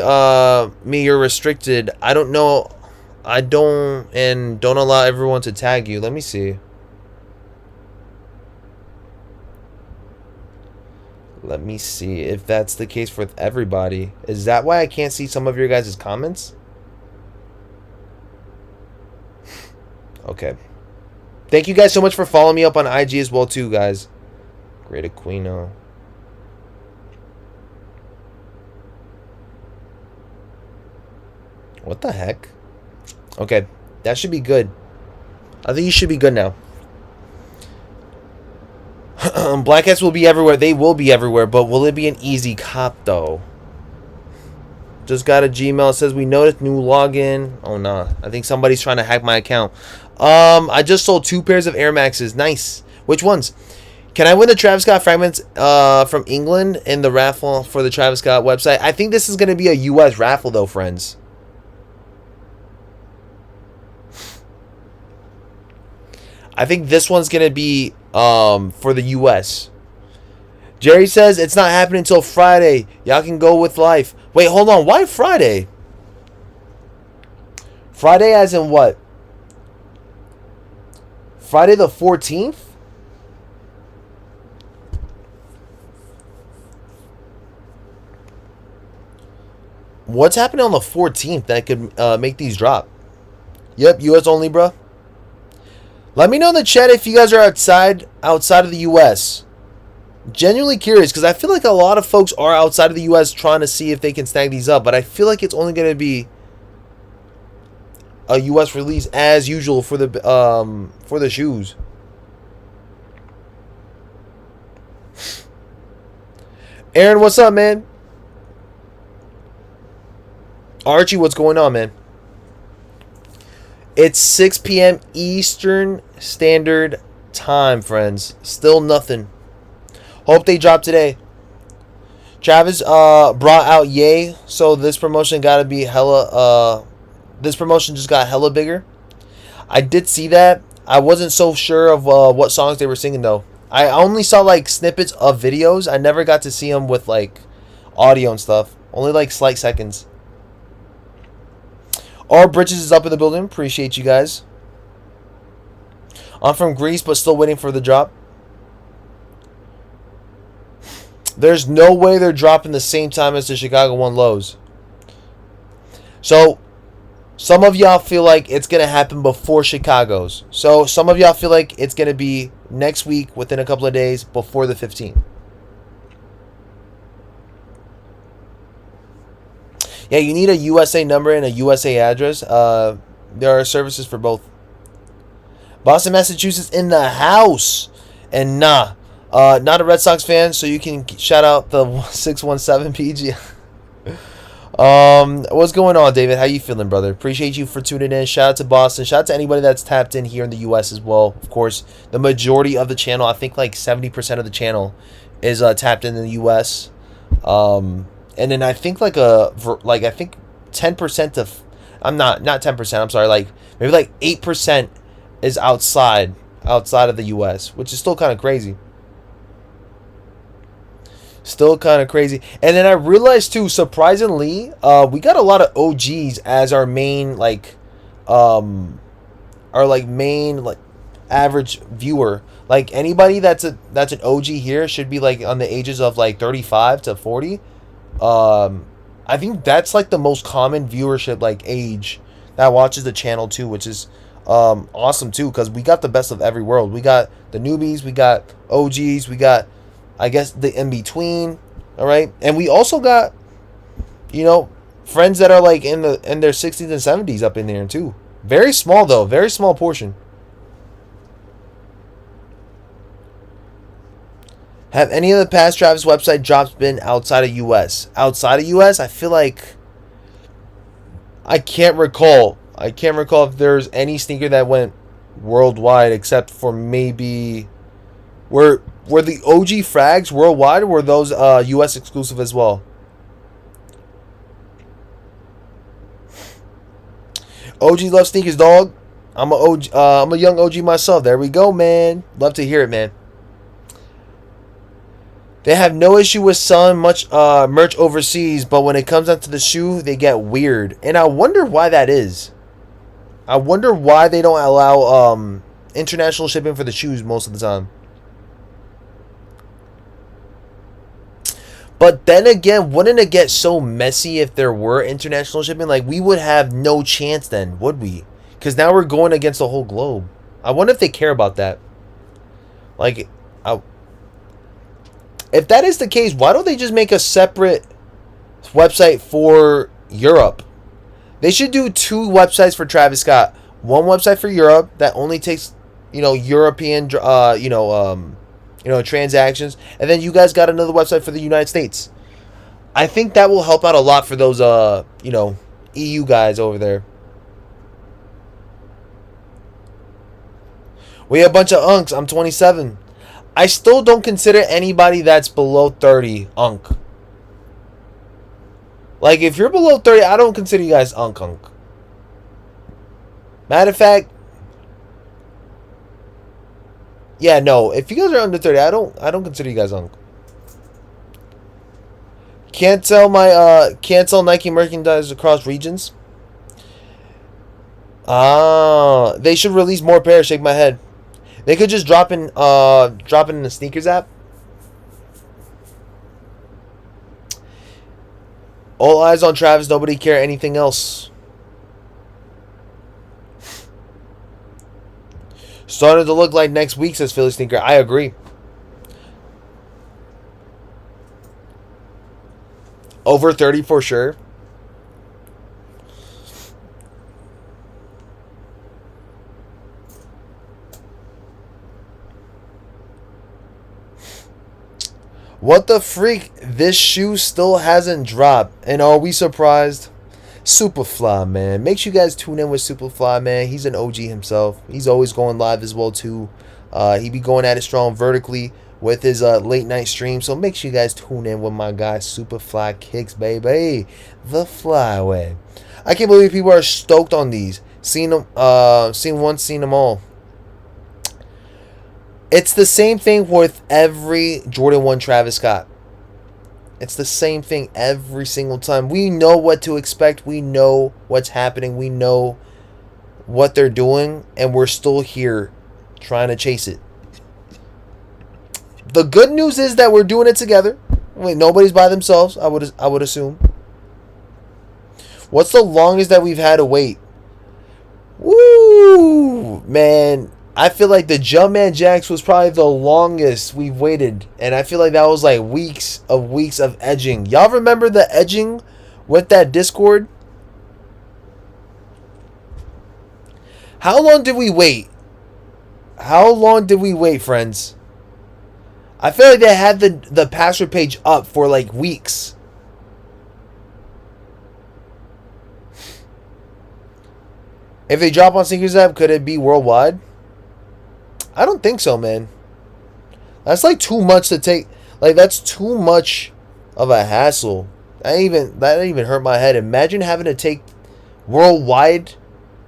you're restricted. I don't know. I don't allow everyone to tag you. Let me see. Let me see if that's the case with everybody. Is that why I can't see some of your guys' comments? Okay. Thank you guys so much for following me up on IG as well too, guys. Great Aquino. What the heck? Okay, that should be good. I think you should be good now. Black Cats will be everywhere. They will be everywhere, but will it be an easy cop though? Just got a Gmail. It says we noticed new login. Oh nah, I think somebody's trying to hack my account. I just sold 2 pairs of Air Maxes. Nice. Which ones? Can I win the Travis Scott Fragments from England in the raffle for the Travis Scott website? I think this is going to be a US raffle though, friends. I think this one's going to be for the US. Jerry says it's not happening until Friday. Y'all can go with life. Wait, hold on. Why Friday? Friday as in what? Friday the 14th? What's happening on the 14th that could make these drop? Yep, US only, bro. Let me know in the chat if you guys are outside of the US. Genuinely curious, because I feel like a lot of folks are outside of the US trying to see if they can snag these up, but I feel like it's only going to be a US release as usual for the shoes. Aaron, what's up, man? Archie, what's going on, man? It's 6 p.m. Eastern Standard Time, friends. Still nothing. Hope they drop today. Travis brought out Yay, so this promotion got to be hella. This promotion just got hella bigger. I did see that. I wasn't so sure of what songs they were singing though. I only saw like snippets of videos. I never got to see them with like audio and stuff. Only like slight seconds. Our Bridges is up in the building. Appreciate you guys. I'm from Greece, but still waiting for the drop. There's no way they're dropping the same time as the Chicago 1 lows. So, some of y'all feel like it's going to happen before Chicago's. So, some of y'all feel like it's going to be next week, within a couple of days, before the 15th. Yeah, you need a USA number and a USA address. There are services for both. Boston, Massachusetts in the house. And not a Red Sox fan, so you can shout out the 617 PG. What's going on, David? How you feeling, brother? Appreciate you for tuning in. Shout out to Boston. Shout out to anybody that's tapped in here in the U.S. as well. Of course, the majority of the channel, I think like 70% of the channel is tapped in the U.S. And then I think I think 10% of, I'm not 10%, I'm sorry, like maybe like 8% is outside of the US, which is still kind of crazy. Still kind of crazy. And then I realized too, surprisingly, we got a lot of OGs as our main main average viewer. Like anybody that's an OG here should be like on the ages of like 35 to 40. I think that's like the most common viewership like age that watches the channel too, which is awesome too, because we got the best of every world. We got the newbies, we got OGs, we got, I guess, the in between. All right, and we also got, you know, friends that are like in their 60s and 70s up in there too. Very small though, very small portion. Have any of the past Travis website drops been outside of US? Outside of US, I feel like I can't recall. I can't recall if there's any sneaker that went worldwide, except for maybe were the OG frags worldwide, or were those US exclusive as well? OG love sneakers, dog. I'm a young OG myself. There we go, man. Love to hear it, man. They have no issue with selling much merch overseas, but when it comes down to the shoe, they get weird. And I wonder why that is. I wonder why they don't allow international shipping for the shoes most of the time. But then again, wouldn't it get so messy if there were international shipping? Like, we would have no chance then, would we? Because now we're going against the whole globe. I wonder if they care about that. Like, if that is the case, why don't they just make a separate website for Europe? They should do 2 websites for Travis Scott. One website for Europe that only takes, European, transactions, and then you guys got another website for the United States. I think that will help out a lot for those, EU guys over there. We have a bunch of unks. I'm 27. I still don't consider anybody that's below 30 unk. Like, if you're below 30, I don't consider you guys unk. Matter of fact, yeah, no. If you guys are under 30, I don't consider you guys unk. Can't sell Nike merchandise across regions. They should release more pairs. Shake my head. They could just drop in the sneakers app. All eyes on Travis. Nobody care anything else. Starting to look like next week, says Philly Sneaker. I agree. Over 30 for sure. What the freak? This shoe still hasn't dropped. And are we surprised? Superfly, man. Make sure you guys tune in with Superfly, man. He's an OG himself. He's always going live as well, too. He be going at it strong vertically with his late night stream. So make sure you guys tune in with my guy Superfly Kicks, baby, the flyway. I can't believe people are stoked on these. Seen them, seen one, seen them all. It's the same thing with every Jordan 1 Travis Scott. It's the same thing every single time. We know what to expect. We know what's happening. We know what they're doing, and we're still here trying to chase it. The good news is that we're doing it together. Wait, nobody's by themselves, I would assume. What's the longest that we've had to wait? Woo! Man, I feel like the Jumpman Jacks was probably the longest we've waited. And I feel like that was like weeks of edging. Y'all remember the edging with that Discord? How long did we wait? How long did we wait, friends? I feel like they had the password page up for like weeks. If they drop on Sneakers app, could it be worldwide? I don't think so, man. That's like too much to take. Like, that's too much of a hassle. That didn't even hurt my head. Imagine having to take worldwide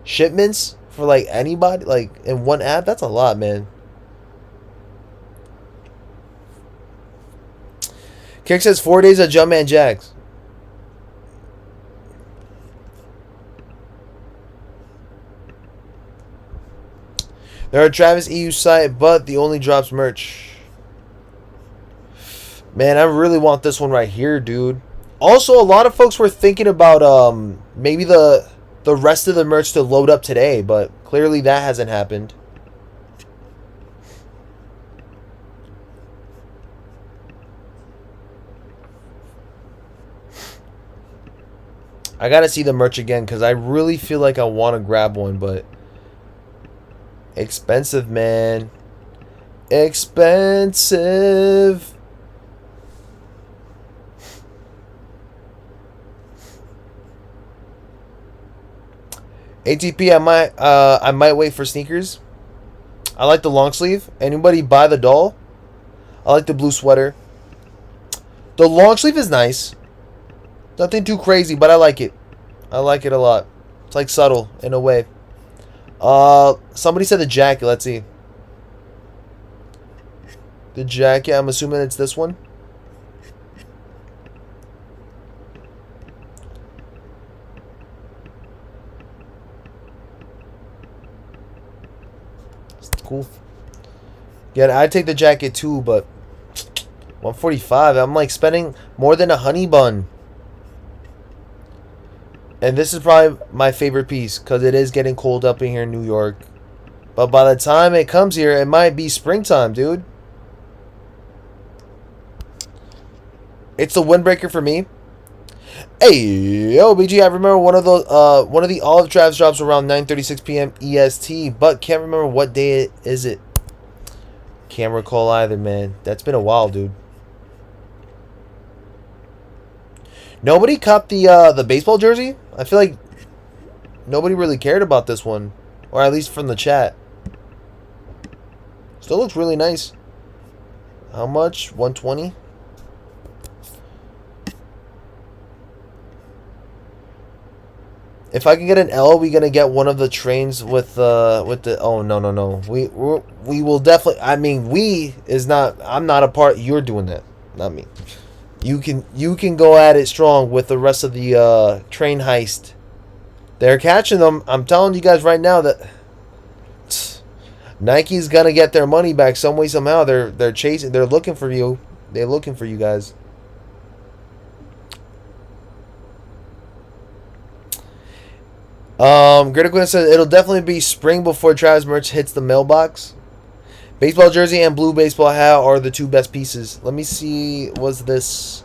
shipments for like anybody, like in one app. That's a lot, man. Kick says 4 days of Jumpman Jacks. They're a Travis EU site, but the only drops merch. Man, I really want this one right here, dude. Also, a lot of folks were thinking about maybe the rest of the merch to load up today, but clearly that hasn't happened. I gotta see the merch again because I really feel like I want to grab one, but expensive, man. Expensive. ATP, I might wait for sneakers. I like the long sleeve. Anybody buy the doll? I like the blue sweater. The long sleeve is nice. Nothing too crazy, but I like it. I like it a lot. It's like subtle in a way. Somebody said the jacket. Let's see. The jacket. I'm assuming it's this one. It's cool. Yeah, I'd take the jacket too, but 145. I'm like spending more than a honey bun. And this is probably my favorite piece because it is getting cold up in here in New York. But by the time it comes here, it might be springtime, dude. It's the windbreaker for me. Hey, yo, BG, I remember one of the olive drafts drops around 9:36 p.m. EST, but can't remember what day it is. Can't recall either, man. That's been a while, dude. Nobody copped the baseball jersey? I feel like nobody really cared about this one. Or at least from the chat. Still looks really nice. How much? 120? If I can get an L, we gonna get one of the trains with the oh no. We will definitely, I mean, we is not, I'm not a part, you're doing that, not me. You can go at it strong with the rest of the train heist. They're catching them. I'm telling you guys right now that Nike's gonna get their money back some way somehow. They're chasing. They're looking for you. They're looking for you guys. Greater Quinn says it'll definitely be spring before Travis merch hits the mailbox. Baseball jersey and blue baseball hat are the two best pieces. Let me see. Was this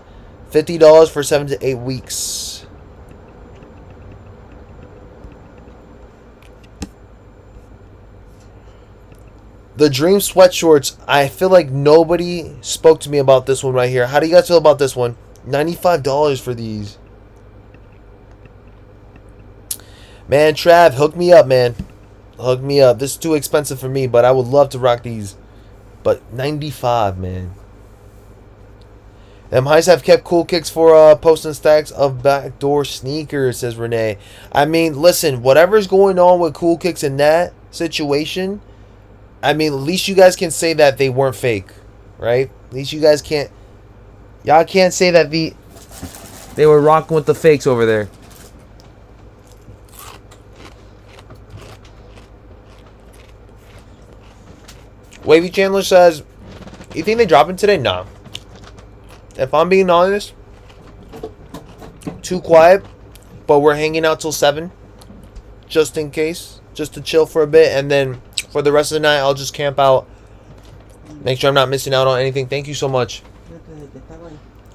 $50 for 7 to 8 weeks? The Dream sweatshorts. I feel like nobody spoke to me about this one right here. How do you guys feel about this one? $95 for these. Man, Trav, hook me up, man. Hook me up. This is too expensive for me, but I would love to rock these. But 95, man. Them highs have kept cool kicks for posting stacks of backdoor sneakers, says Renee. I mean, listen, whatever's going on with cool kicks in that situation, I mean, at least you guys can say that they weren't fake, right? At least you guys can't, y'all can't say that they were rocking with the fakes over there. Wavy Chandler says, you think they dropping today? Nah. If I'm being honest, too quiet, but we're hanging out till 7, just in case, just to chill for a bit, and then for the rest of the night, I'll just camp out, make sure I'm not missing out on anything. Thank you so much.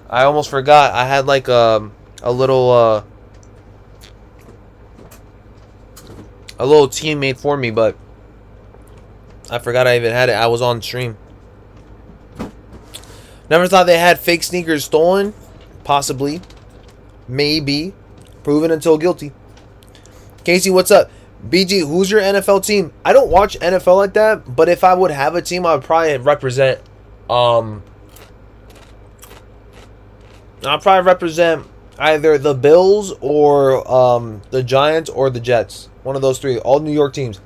I almost forgot. I had like a little team made for me, but I forgot I even had it. I was on stream. Never thought they had fake sneakers stolen. Possibly. Maybe. Proven until guilty. Casey, what's up? BG, who's your NFL team? I don't watch NFL like that, but if I would have a team, I would probably represent either the Bills or the Giants or the Jets. One of those three. All New York teams.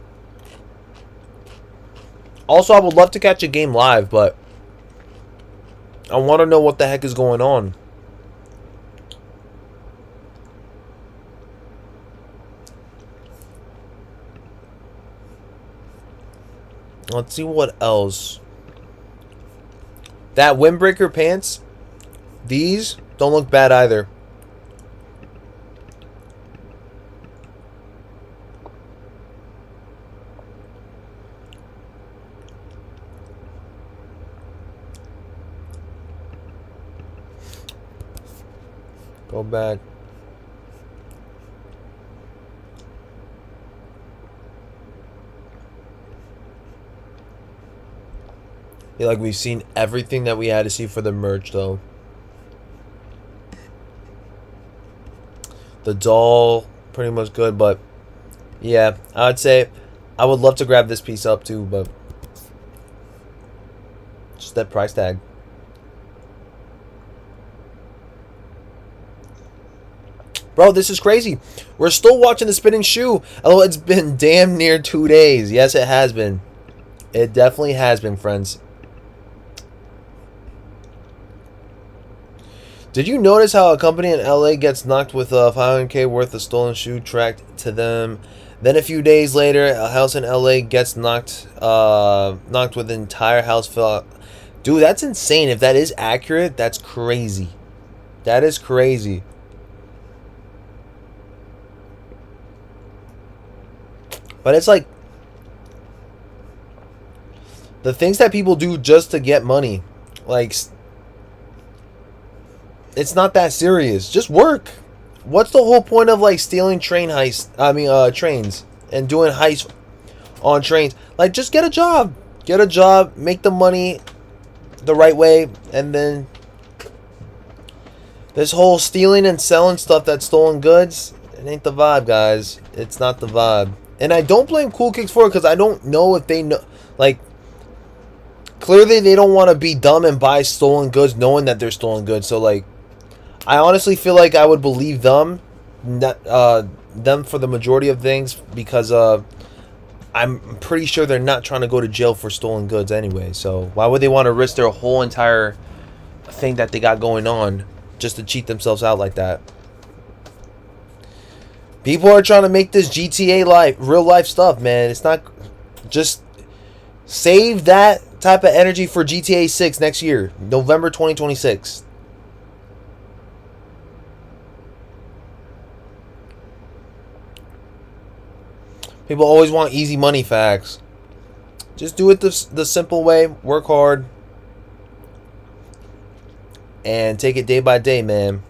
Also, I would love to catch a game live, but I want to know what the heck is going on. Let's see what else. That windbreaker pants, these don't look bad either. Go back. Feel like we've seen everything that we had to see for the merch, though. The doll, pretty much good, but yeah, I would say I would love to grab this piece up too, but just that price tag. Bro, this is crazy. We're still watching the spinning shoe. Although it's been damn near 2 days. Yes, it has been. It definitely has been, friends. Did you notice how a company in LA gets knocked with a $500K worth of stolen shoe tracked to them? Then a few days later, a house in LA gets knocked with the entire house fill out. Dude, that's insane. If that is accurate, that's crazy. That is crazy. But it's like the things that people do just to get money. Like, it's not that serious. Just work. What's the whole point of like stealing trains and doing heists on trains? Like, just get a job. Get a job, make the money the right way, and then this whole stealing and selling stuff that's stolen goods, it ain't the vibe, guys. It's not the vibe. And I don't blame Cool Kicks for it, because I don't know if they know. Like, clearly they don't want to be dumb and buy stolen goods knowing that they're stolen goods. So, like, I honestly feel like I would believe them for the majority of things, because I'm pretty sure they're not trying to go to jail for stolen goods anyway. So why would they want to risk their whole entire thing that they got going on just to cheat themselves out like that? People are trying to make this GTA life, real life stuff, man. It's not. Just save that type of energy for GTA 6 next year, November 2026. People always want easy money facts. Just do it the simple way. Work hard. And take it day by day, man.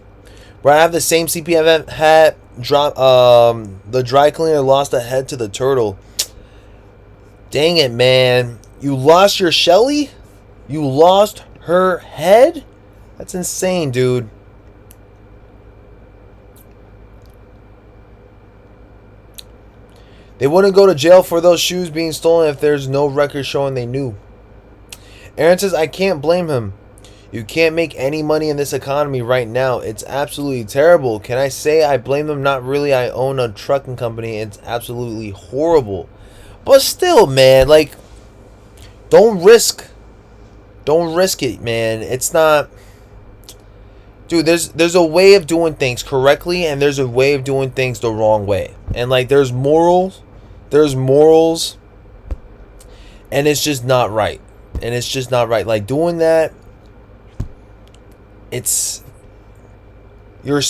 Bro, I have the same CPM hat. The dry cleaner lost a head to the turtle. Dang it, man. You lost your Shelly? You lost her head? That's insane, dude. They wouldn't go to jail for those shoes being stolen if there's no record showing they knew. Aaron says, I can't blame him. You can't make any money in this economy right now. It's absolutely terrible. Can I say I blame them? Not really. I own a trucking company. It's absolutely horrible. But still, man, like, don't risk it, man. It's not... Dude, there's a way of doing things correctly, and there's a way of doing things the wrong way. And, like, there's morals, and it's just not right. And it's just not right. Like, doing that, you're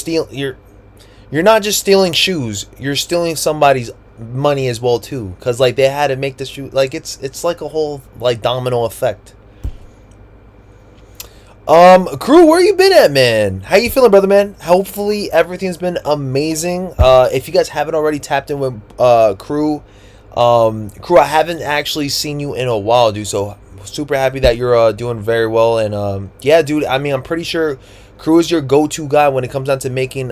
not just stealing shoes, you're stealing somebody's money as well too, because like they had to make the shoe. Like it's like a whole like domino effect. Crew, where you been at, man? How you feeling, brother, man? Hopefully everything's been amazing. If you guys haven't already tapped in with Crew, I haven't actually seen you in a while, dude, so super happy that you're doing very well. And yeah, dude, I mean, I'm pretty sure Crew is your go-to guy when it comes down to making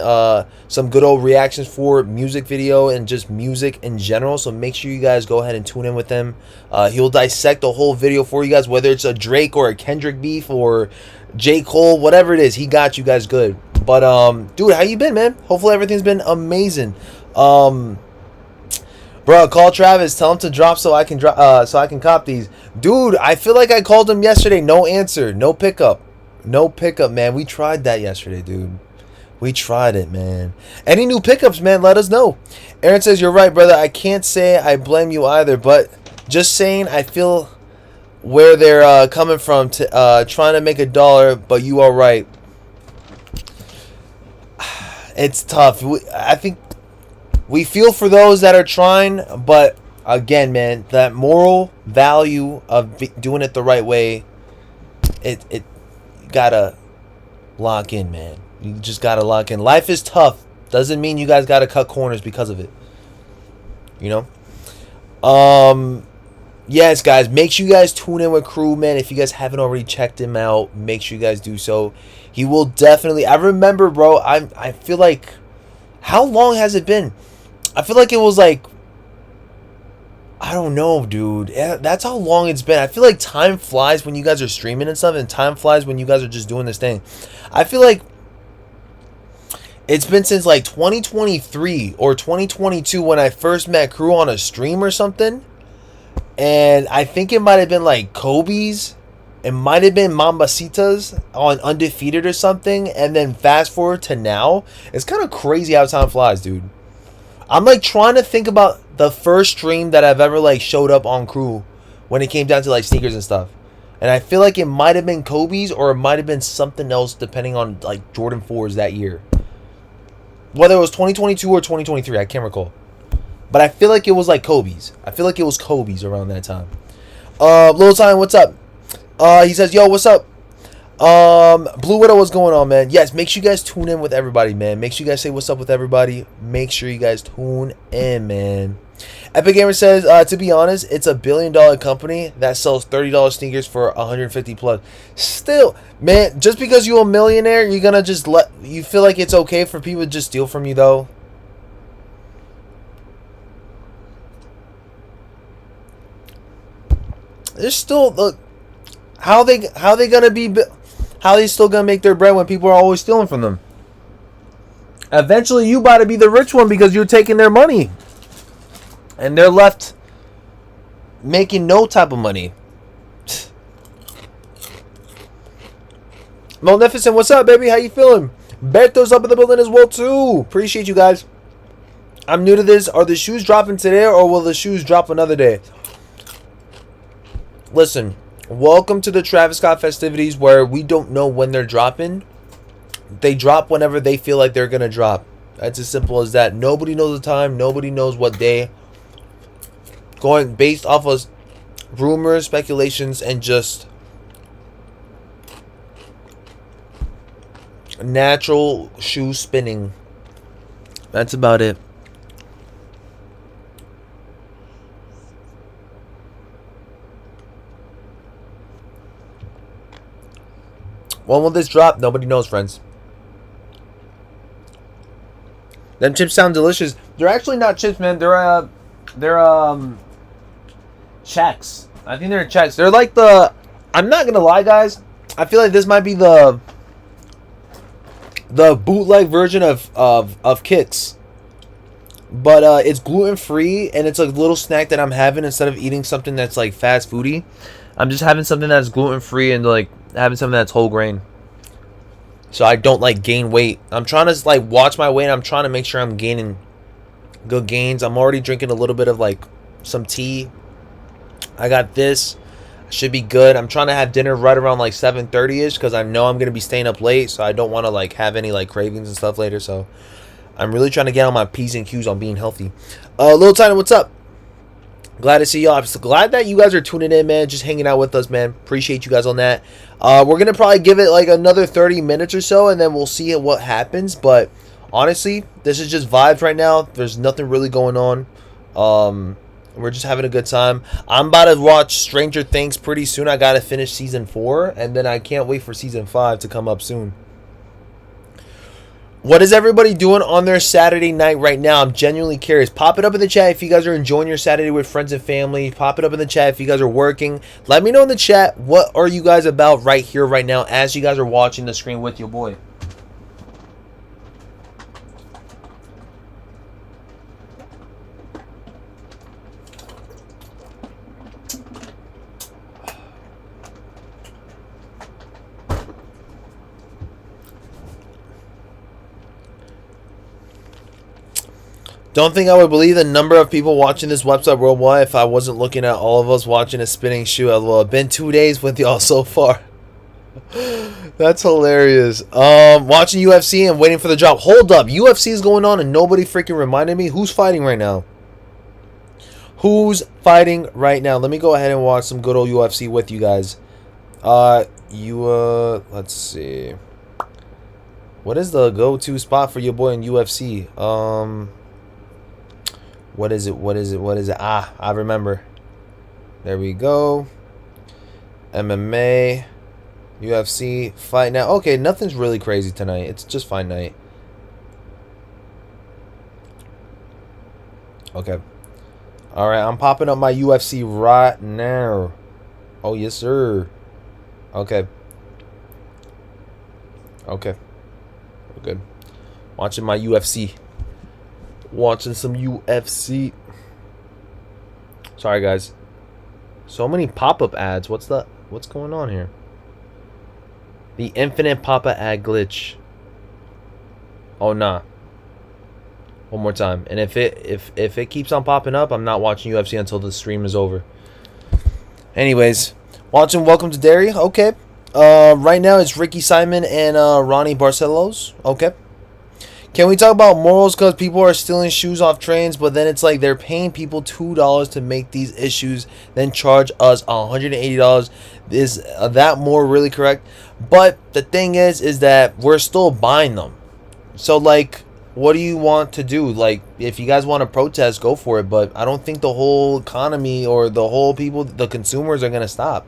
some good old reactions for music video and just music in general. So make sure you guys go ahead and tune in with him. He'll dissect the whole video for you guys, whether it's a Drake or a Kendrick beef or J. Cole, whatever it is, he got you guys good. But dude, how you been, man? Hopefully everything's been amazing. Bro, call Travis. Tell him to drop so I can cop these. Dude, I feel like I called him yesterday. No answer. No pickup. No pickup, man. We tried that yesterday, dude. We tried it, man. Any new pickups, man, let us know. Aaron says, you're right, brother. I can't say I blame you either, but just saying I feel where they're coming from, to trying to make $1, but you are right. It's tough. I think we feel for those that are trying, but again, man, that moral value of doing it the right way, it gotta lock in, man. You just gotta lock in. Life is tough. Doesn't mean you guys gotta cut corners because of it. You know? Yes, guys, make sure you guys tune in with Crew, man. If you guys haven't already checked him out, make sure you guys do so. He will definitely... I remember, bro, I feel like... How long has it been? I feel like it was like... I don't know, dude. That's how long it's been. I feel like time flies when you guys are streaming and stuff, and time flies when you guys are just doing this thing. I feel like it's been since like 2023 or 2022 when I first met Crew on a stream or something. And I think it might have been like Kobe's. It might have been Mambasitas on Undefeated or something. And then fast forward to now. It's kind of crazy how time flies, dude. I'm like trying to think about the first stream that I've ever like showed up on Crew when it came down to like sneakers and stuff. And I feel like it might have been Kobe's or it might have been something else depending on like Jordan 4s that year. Whether it was 2022 or 2023, I can't recall. But I feel like it was like Kobe's. I feel like it was Kobe's around that time. Little Time, what's up? He says, yo, what's up? Blue Widow, what's going on, man? Yes, make sure you guys tune in with everybody, man. Make sure you guys say what's up with everybody. Make sure you guys tune in, man. Epic Gamer says, to be honest, it's a $1 billion company that sells $30 sneakers for 150 plus. Still, man, just because you're a millionaire, you're gonna just you feel like it's okay for people to just steal from you, though? There's still, look, how they gonna be, how they still gonna make their bread when people are always stealing from them? Eventually, you about to be the rich one because you're taking their money, and they're left making no type of money. Maleficent, what's up, baby? How you feeling? Berto's up in the building as well too. Appreciate you guys. I'm new to this. Are the shoes dropping today, or will the shoes drop another day? Listen, welcome to the Travis Scott festivities where we don't know when they're dropping. They drop whenever they feel like they're going to drop. That's as simple as that. Nobody knows the time. Nobody knows what day. Going based off of rumors, speculations, and just natural shoe spinning. That's about it. When will this drop? Nobody knows, friends. Them chips sound delicious. They're actually not chips, man. They're checks. I think they're checks. They're like the I'm not gonna lie, guys. I feel like this might be the bootleg version of Kix. But it's gluten free and it's a little snack that I'm having instead of eating something that's like fast foody. I'm just having something that's gluten free and like having something that's whole grain. So I don't like gain weight. I'm trying to like watch my weight. I'm trying to make sure I'm gaining good gains. I'm already drinking a little bit of like some tea. I got this. Should be good. I'm trying to have dinner right around like 7:30ish because I know I'm gonna be staying up late, so I don't want to like have any like cravings and stuff later. So I'm really trying to get on my P's and Q's on being healthy. Little Tiny, what's up? Glad to see y'all. I'm so glad that you guys are tuning in, man. Just hanging out with us, man. Appreciate you guys on that. We're going to probably give it like another 30 minutes or so, and then we'll see what happens. But honestly, this is just vibes right now. There's nothing really going on. We're just having a good time. I'm about to watch Stranger Things pretty soon. I got to finish season 4, and then I can't wait for season 5 to come up soon. What is everybody doing on their Saturday night right now? I'm genuinely curious. Pop it up in the chat if you guys are enjoying your Saturday with friends and family. Pop it up in the chat if you guys are working. Let me know in the chat what are you guys about right here, right now, as you guys are watching the screen with your boy. Don't think I would believe the number of people watching this website worldwide if I wasn't looking at all of us watching a spinning shoe. It's been 2 days with y'all so far. That's hilarious. Watching UFC and waiting for the drop. Hold up. UFC is going on and nobody freaking reminded me. Who's fighting right now? Who's fighting right now? Let me go ahead and watch some good old UFC with you guys. Let's see. What is the go-to spot for your boy in UFC? What is it? Ah, I remember. There we go. MMA, UFC, Fight Now. Okay, nothing's really crazy tonight. It's just Fight Night. Okay. Alright, I'm popping up my UFC right now. Oh, yes, sir. Okay. Okay. We're good. Watching my UFC. Watching some UFC. Sorry, guys. So many pop-up ads. What's going on here? The infinite pop-up ad glitch. Oh, nah. One more time. And if it keeps on popping up, I'm not watching UFC until the stream is over. Anyways, watching Welcome to Derry. Okay. Right now it's Ricky Simon and Ronnie Barcelos. Okay. Can we talk about morals? Because people are stealing shoes off trains, but then it's like they're paying people $2 to make these issues, then charge us $180. Is that more really correct? But the thing is that we're still buying them. So, like, what do you want to do? Like, if you guys want to protest, go for it. But I don't think the whole economy or the whole people, the consumers, are going to stop.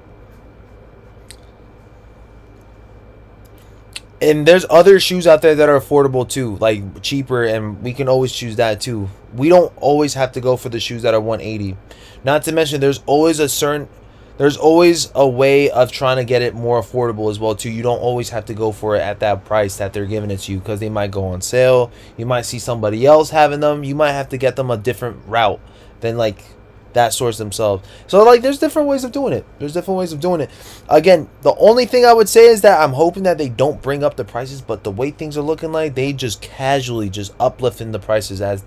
And there's other shoes out there that are affordable too, like cheaper, and we can always choose that too. We don't always have to go for the shoes that are $180. Not to mention there's always a way of trying to get it more affordable as well too. You don't always have to go for it at that price that they're giving it to you, because they might go on sale. You might see somebody else having them. You might have to get them a different route than like that source themselves. So like there's different ways of doing it. Again, the only thing I would say is that I'm hoping that they don't bring up the prices, but the way things are looking like, they just casually just uplifting the prices as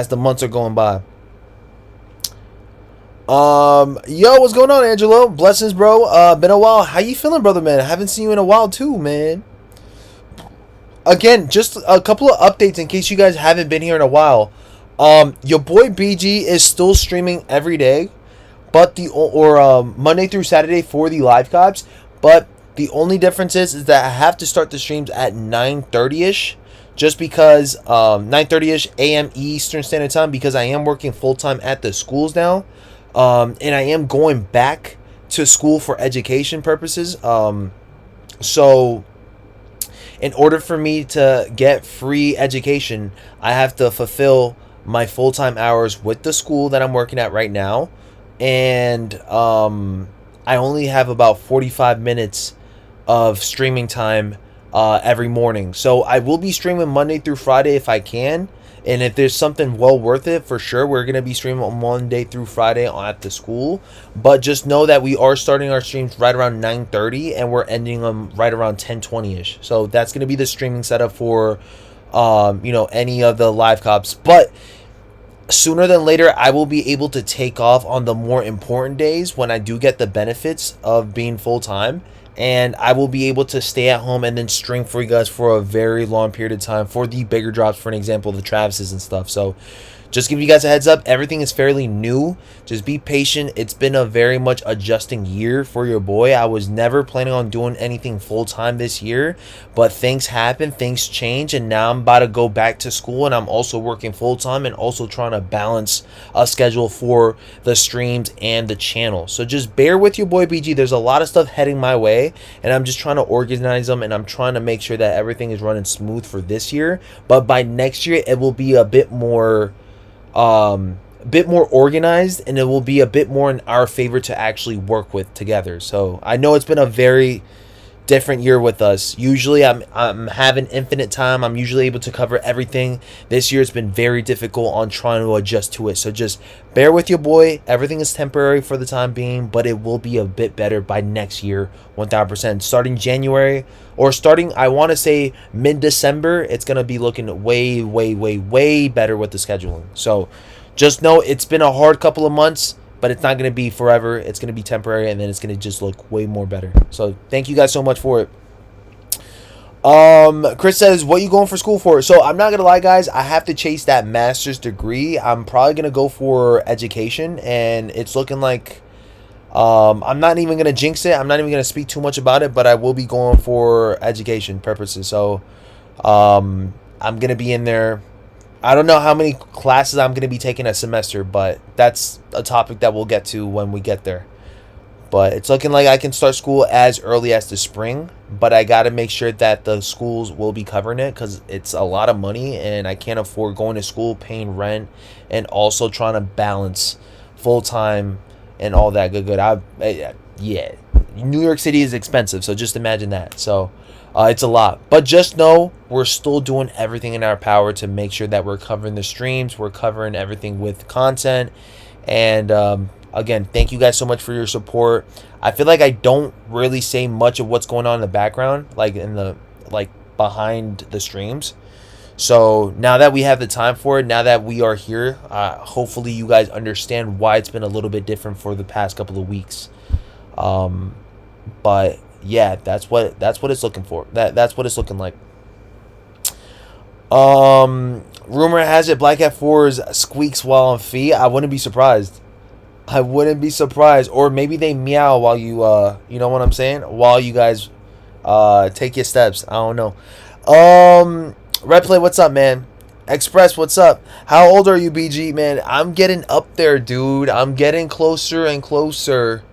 the months are going by. Yo, what's going on, Angelo? Blessings, bro. Been a while. How you feeling, brother, man? I haven't seen you in a while too, man. Again, just a couple of updates in case you guys haven't been here in a while. Your boy BG is still streaming every day, but Monday through Saturday for the live cops. But the only difference is that I have to start the streams at 9:30ish, just because 9:30ish a.m. Eastern Standard Time, because I am working full time at the schools now, and I am going back to school for education purposes. So in order for me to get free education, I have to fulfill my full-time hours with the school that I'm working at right now, and I I only have about 45 minutes of streaming time every morning. So I will be streaming Monday through Friday if I can. And if there's something well worth it, for sure, we're going to be streaming on Monday through Friday at the school. But just know that we are starting our streams right around 9:30 and we're ending them right around 10:20ish. So that's going to be the streaming setup for, any of the live cops. But sooner than later, I will be able to take off on the more important days when I do get the benefits of being full-time. And I will be able to stay at home and then stream for you guys for a very long period of time for the bigger drops, for an example, the Travises and stuff. So just give you guys a heads up. Everything is fairly new. Just be patient. It's been a very much adjusting year for your boy. I was never planning on doing anything full-time this year, but things happen, things change, and now I'm about to go back to school, and I'm also working full-time and also trying to balance a schedule for the streams and the channel. So just bear with your boy BG. There's a lot of stuff heading my way, and I'm just trying to organize them, and I'm trying to make sure that everything is running smooth for this year. But by next year, it will be a bit more organized, and it will be a bit more in our favor to actually work with together. So I know it's been a very different year with us. Usually I'm having infinite time. I'm usually able to cover everything. This year it's been very difficult on trying to adjust to it. So just bear with your boy. Everything is temporary for the time being, but it will be a bit better by next year, 1000%. Starting January, or starting, I want to say mid-December, it's going to be looking way, way, way, way better with the scheduling. So just know it's been a hard couple of months, but it's not going to be forever. It's going to be temporary, and then it's going to just look way more better. So thank you guys so much for it. Chris says, what are you going for school for? So I'm not going to lie, guys. I have to chase that master's degree. I'm probably going to go for education, and it's looking like I'm not even going to jinx it. I'm not even going to speak too much about it, but I will be going for education purposes. So I'm going to be in there. I don't know how many classes I'm going to be taking a semester, but that's a topic that we'll get to when we get there. But it's looking like I can start school as early as the spring, but I got to make sure that the schools will be covering it, because it's a lot of money, and I can't afford going to school, paying rent, and also trying to balance full-time and all that good. Yeah, New York City is expensive, so just imagine that. So it's a lot, but just know we're still doing everything in our power to make sure that we're covering the streams, we're covering everything with content. And again, thank you guys so much for your support. I feel like I don't really say much of what's going on in the background, like behind the streams. So now that we have the time for it, now that we are here, hopefully you guys understand why it's been a little bit different for the past couple of weeks. But yeah, that's what it's looking for. That's what it's looking like. Rumor has it Black F4's squeaks while on feet. I wouldn't be surprised. Or maybe they meow while you you know what I'm saying? While you guys take your steps. I don't know. Red Play, what's up, man? Express, what's up? How old are you, BG, man? I'm getting up there, dude. I'm getting closer and closer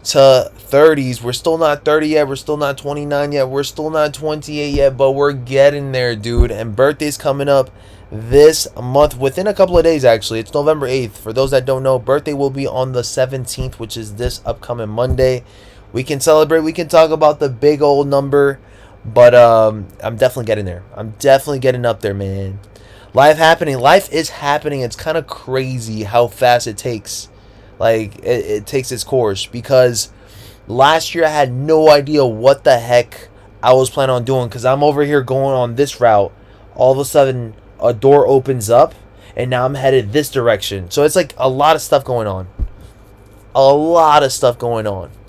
to 30s. We're still not 30 yet. We're still not 29 yet. We're still not 28 yet, but we're getting there, dude. And birthday's coming up this month, within a couple of days, actually. It's November 8th. For those that don't know, birthday will be on the 17th, which is this upcoming Monday. We can celebrate. We can talk about the big old number, but I'm definitely getting there. I'm definitely getting up there, man. Life is happening. It's kind of crazy how fast it takes. Like, it takes its course, because last year I had no idea what the heck I was planning on doing, because I'm over here going on this route. All of a sudden, a door opens up, and now I'm headed this direction. So it's like a lot of stuff going on.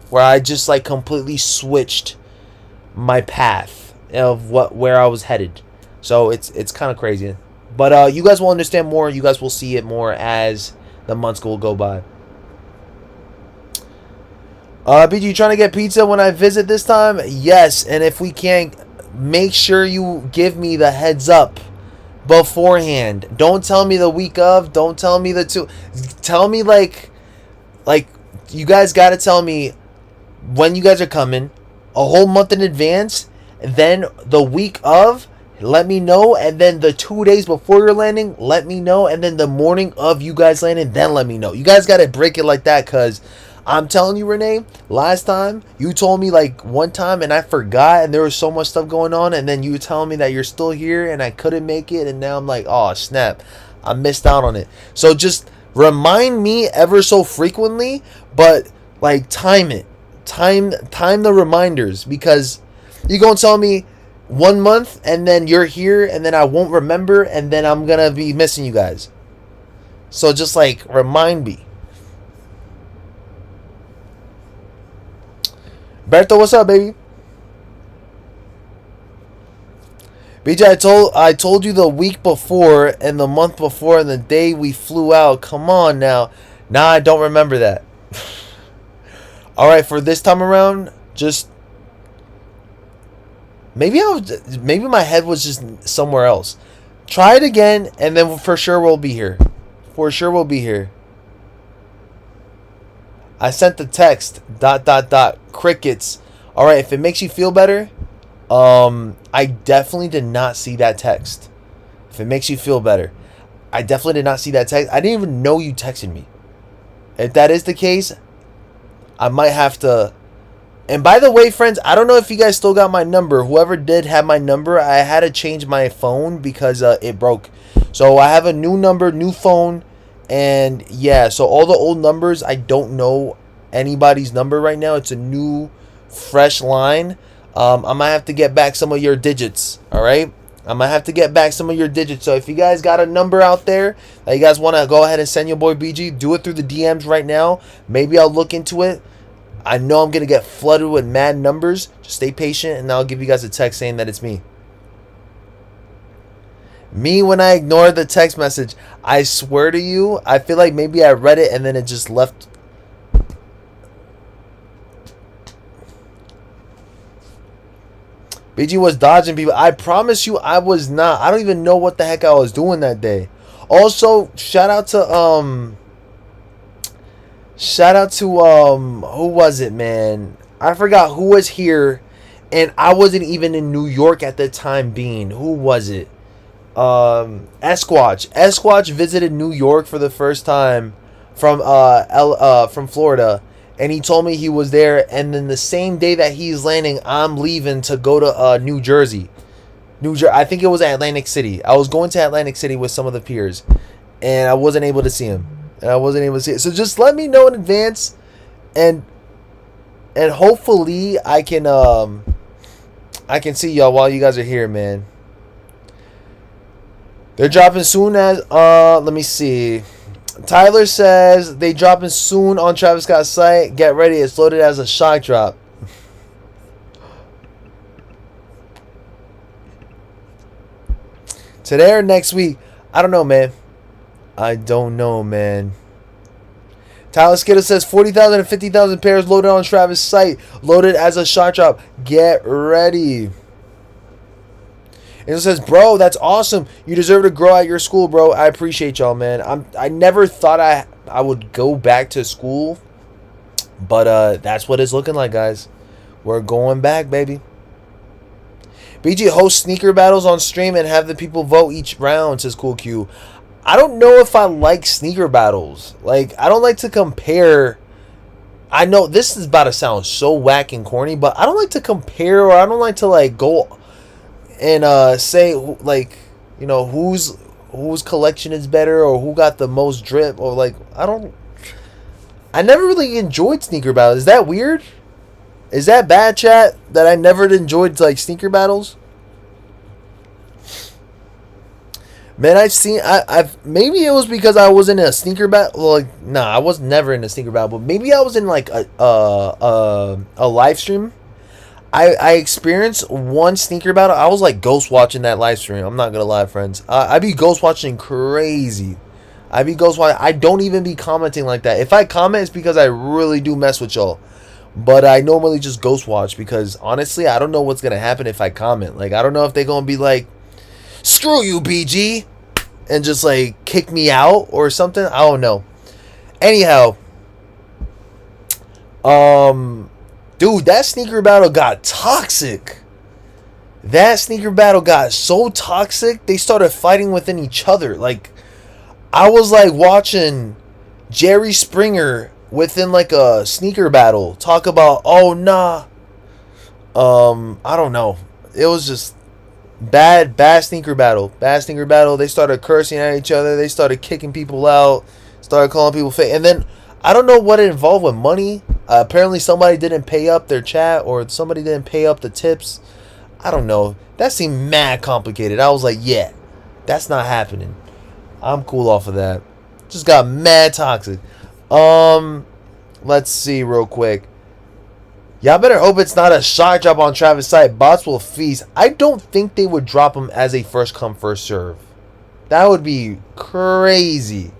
Where I just like completely switched my path of where I was headed. So it's kind of crazy. But you guys will understand more. You guys will see it more as the months will go by. BG, you trying to get pizza when I visit this time? Yes, and if we can't, make sure you give me the heads up beforehand. Don't tell me the week of. Don't tell me the two. Tell me like you guys got to tell me when you guys are coming, a whole month in advance. Then the week of, let me know, and then the 2 days before you're landing, let me know, and then the morning of you guys landing, then let me know. You guys got to break it like that, because I'm telling you, Renee, last time you told me like one time and I forgot and there was so much stuff going on, and then you were telling me that you're still here and I couldn't make it, and now I'm like, oh snap, I missed out on it. So just remind me ever so frequently, but like time it. Time the reminders, because you're gonna tell me 1 month and then you're here and then I won't remember and then I'm gonna be missing you guys. So just like remind me. Berto, what's up, baby? BJ, I told you the week before and the month before and the day we flew out. Come on now. Nah, I don't remember that. Alright, for this time around, just maybe my head was just somewhere else. Try it again and then for sure we'll be here. For sure we'll be here. I sent the text ... crickets. All right, if it makes you feel better, I definitely did not see that text. If it makes you feel better, I definitely did not see that text. I didn't even know you texted me. If that is the case, I might have to. And by the way, friends, I don't know if you guys still got my number. Whoever did have my number, I had to change my phone because it broke. So I have a new number, new phone. And yeah, so all the old numbers, I don't know anybody's number right now. It's a new, fresh line. I might have to get back some of your digits. All right, I might have to get back some of your digits. So if you guys got a number out there that you guys want to go ahead and send your boy BG, do it through the DMs right now. Maybe I'll look into it. I know I'm gonna get flooded with mad numbers. Just stay patient, and I'll give you guys a text saying that it's me. Me when I ignore the text message. I swear to you, I feel like maybe I read it and then it just left. BG was dodging people. I promise you I was not. I don't even know what the heck I was doing that day. Also, shout out to who was it, man? I forgot who was here, and I wasn't even in New York at the time being. Who was it? Esquatch visited New York for the first time from Florida, and he told me he was there, and then the same day that he's landing, I'm leaving to go to New Jersey. I think it was Atlantic City. I was going to Atlantic City with some of the peers, and I wasn't able to see him. So just let me know in advance, and hopefully I can see y'all while you guys are here, man. They're dropping soon as, let me see. Tyler says they dropping soon on Travis Scott's site. Get ready, it's loaded as a shock drop. Today or next week? I don't know, man. Tyler Skidder says 40,000 and 50,000 pairs loaded on Travis' site. Loaded as a shock drop. Get ready. And it says, bro, that's awesome. You deserve to grow at your school, bro. I appreciate y'all, man. I never thought I would go back to school. But that's what it's looking like, guys. We're going back, baby. BG hosts sneaker battles on stream and have the people vote each round, says Cool Q. I don't know if I like sneaker battles. Like, I don't like to compare. I know this is about to sound so whack and corny, but I don't like to compare, or I don't like to like go and say like, you know, whose collection is better, or who got the most drip, or like I never really enjoyed sneaker battles. Is that weird? Is that bad, chat? That I never enjoyed like sneaker battles? Man, I've maybe it was because I was in a sneaker battle. Well, like, nah, I was never in a sneaker battle, but maybe I was in like a live stream. I experienced one sneaker battle. I was like ghost watching that live stream. I'm not gonna lie, friends. I be ghost watching crazy. I be ghost watching. I don't even be commenting like that. If I comment, it's because I really do mess with y'all. But I normally just ghost watch because honestly, I don't know what's gonna happen if I comment. Like, I don't know if they're gonna be like, "Screw you, BG," and just like kick me out or something. I don't know. Anyhow, dude, that sneaker battle got toxic. That sneaker battle got so toxic, they started fighting within each other. Like, I was like watching Jerry Springer within like a sneaker battle talk about, oh nah, I don't know. It was just bad sneaker battle. Bad sneaker battle. They started cursing at each other. They started kicking people out. Started calling people fake. And then I don't know what it involved with money. Apparently somebody didn't pay up their chat, or somebody didn't pay up the tips. I don't know. That seemed mad complicated. I was like, yeah, that's not happening. I'm cool off of that. Just got mad toxic. Let's see real quick. Y'all better hope it's not a shot drop on Travis' site. Bots will feast. I don't think they would drop him as a first come, first serve. That would be crazy.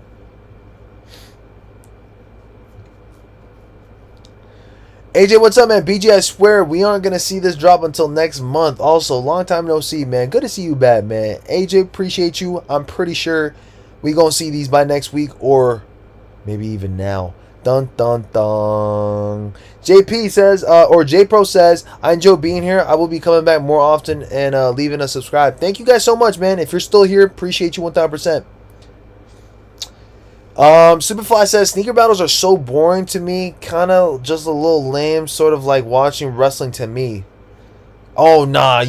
AJ, what's up, man? BG, I swear we aren't going to see this drop until next month. Also, long time no see, man. Good to see you back, man. AJ, appreciate you. I'm pretty sure we going to see these by next week, or maybe even now. Dun dun dun. JP says, or JPro says, I enjoy being here. I will be coming back more often and leaving a subscribe. Thank you guys so much, man. If you're still here, appreciate you 1000%. Superfly says, sneaker battles are so boring to me. Kind of just a little lame, sort of like watching wrestling to me. Oh, nah.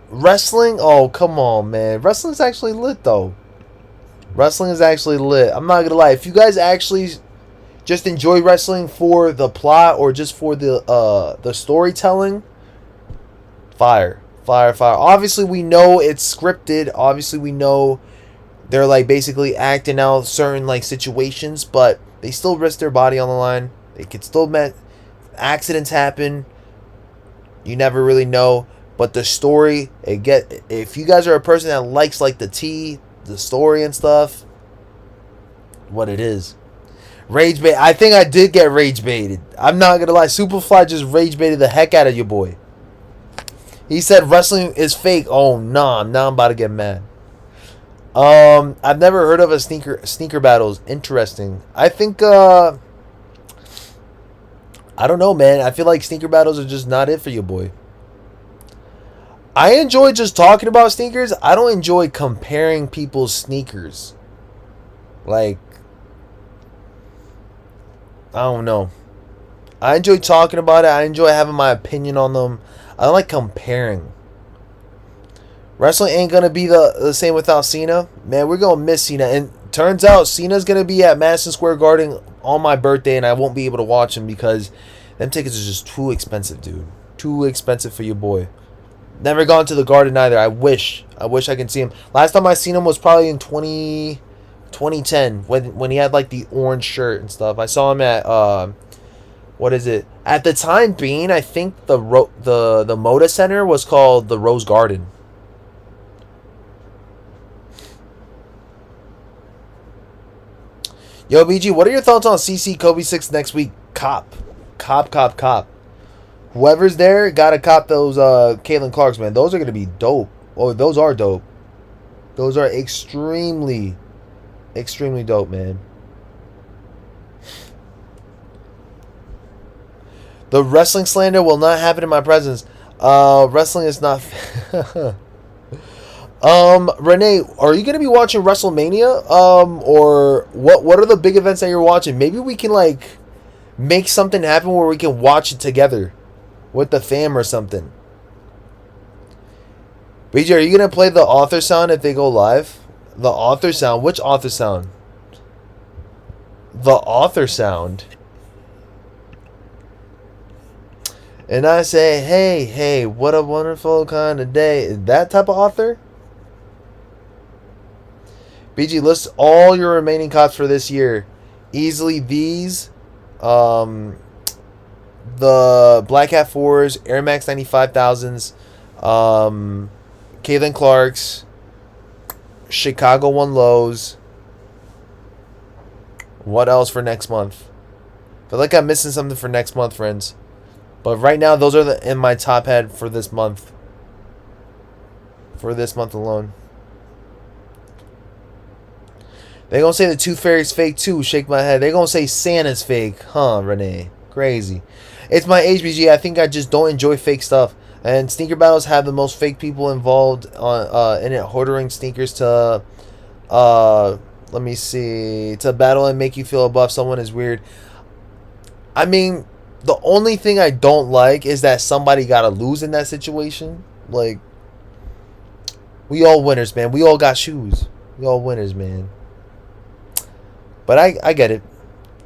Wrestling? Oh, come on, man. Wrestling's actually lit, though. Wrestling is actually lit. I'm not gonna lie. If you guys actually just enjoy wrestling for the plot or just for the storytelling, fire. Obviously, we know it's scripted. Obviously, we know they're like basically acting out certain like situations, but they still risk their body on the line. They could still accidents happen. You never really know. But the story, if you guys are a person that likes like the story and stuff, what it is. Rage bait. I think I did get rage baited. I'm not gonna lie. Superfly just rage baited the heck out of your boy. He said wrestling is fake. Oh nah, now I'm about to get mad. I've never heard of a sneaker battles. Interesting. I think I don't know, man. I feel like sneaker battles are just not it for your boy. I enjoy just talking about sneakers. I don't enjoy comparing people's sneakers. Like, I don't know. I enjoy talking about it. I enjoy having my opinion on them. I don't like comparing. Wrestling ain't going to be the same without Cena. Man, we're going to miss Cena. And turns out Cena's going to be at Madison Square Garden on my birthday, and I won't be able to watch him because them tickets are just too expensive, dude. Too expensive for your boy. Never gone to the Garden either. I wish I can see him. Last time I seen him was probably in 2010 when he had like the orange shirt and stuff. I saw him at what is it? At the time being, I think the Moda Center was called the Rose Garden. Yo, BG, what are your thoughts on CC Kobe 6 next week? Cop. Whoever's there, gotta cop those Caitlin Clarks, man. Those are gonna be dope. Oh, those are dope. Those are extremely dope, man. The wrestling slander will not happen in my presence. Wrestling is not. Renee, are you gonna be watching WrestleMania? Or what are the big events that you're watching? Maybe we can like make something happen where we can watch it together with the fam or something. BJ, are you gonna play the author sound if they go live? The author sound? Which author sound? The author sound. And I say, hey, what a wonderful kind of day. That type of author? BG, list all your remaining cops for this year. Easily these. The Black Hat 4s, Air Max 95,000s, Caitlin Clark's, Chicago 1 Lows. What else for next month? I feel like I'm missing something for next month, friends. But right now, those are in my top head for this month. For this month alone. They gonna say the Tooth Fairy's fake too. Shake my head. They gonna say Santa's fake. Huh, Renee? Crazy. It's my HBG. I think I just don't enjoy fake stuff. And sneaker battles have the most fake people involved in it, ordering sneakers to Let me see. To battle and make you feel above someone is weird. I mean, the only thing I don't like is that somebody gotta lose in that situation. Like, we all winners, man. We all got shoes. We all winners, man. But I get it.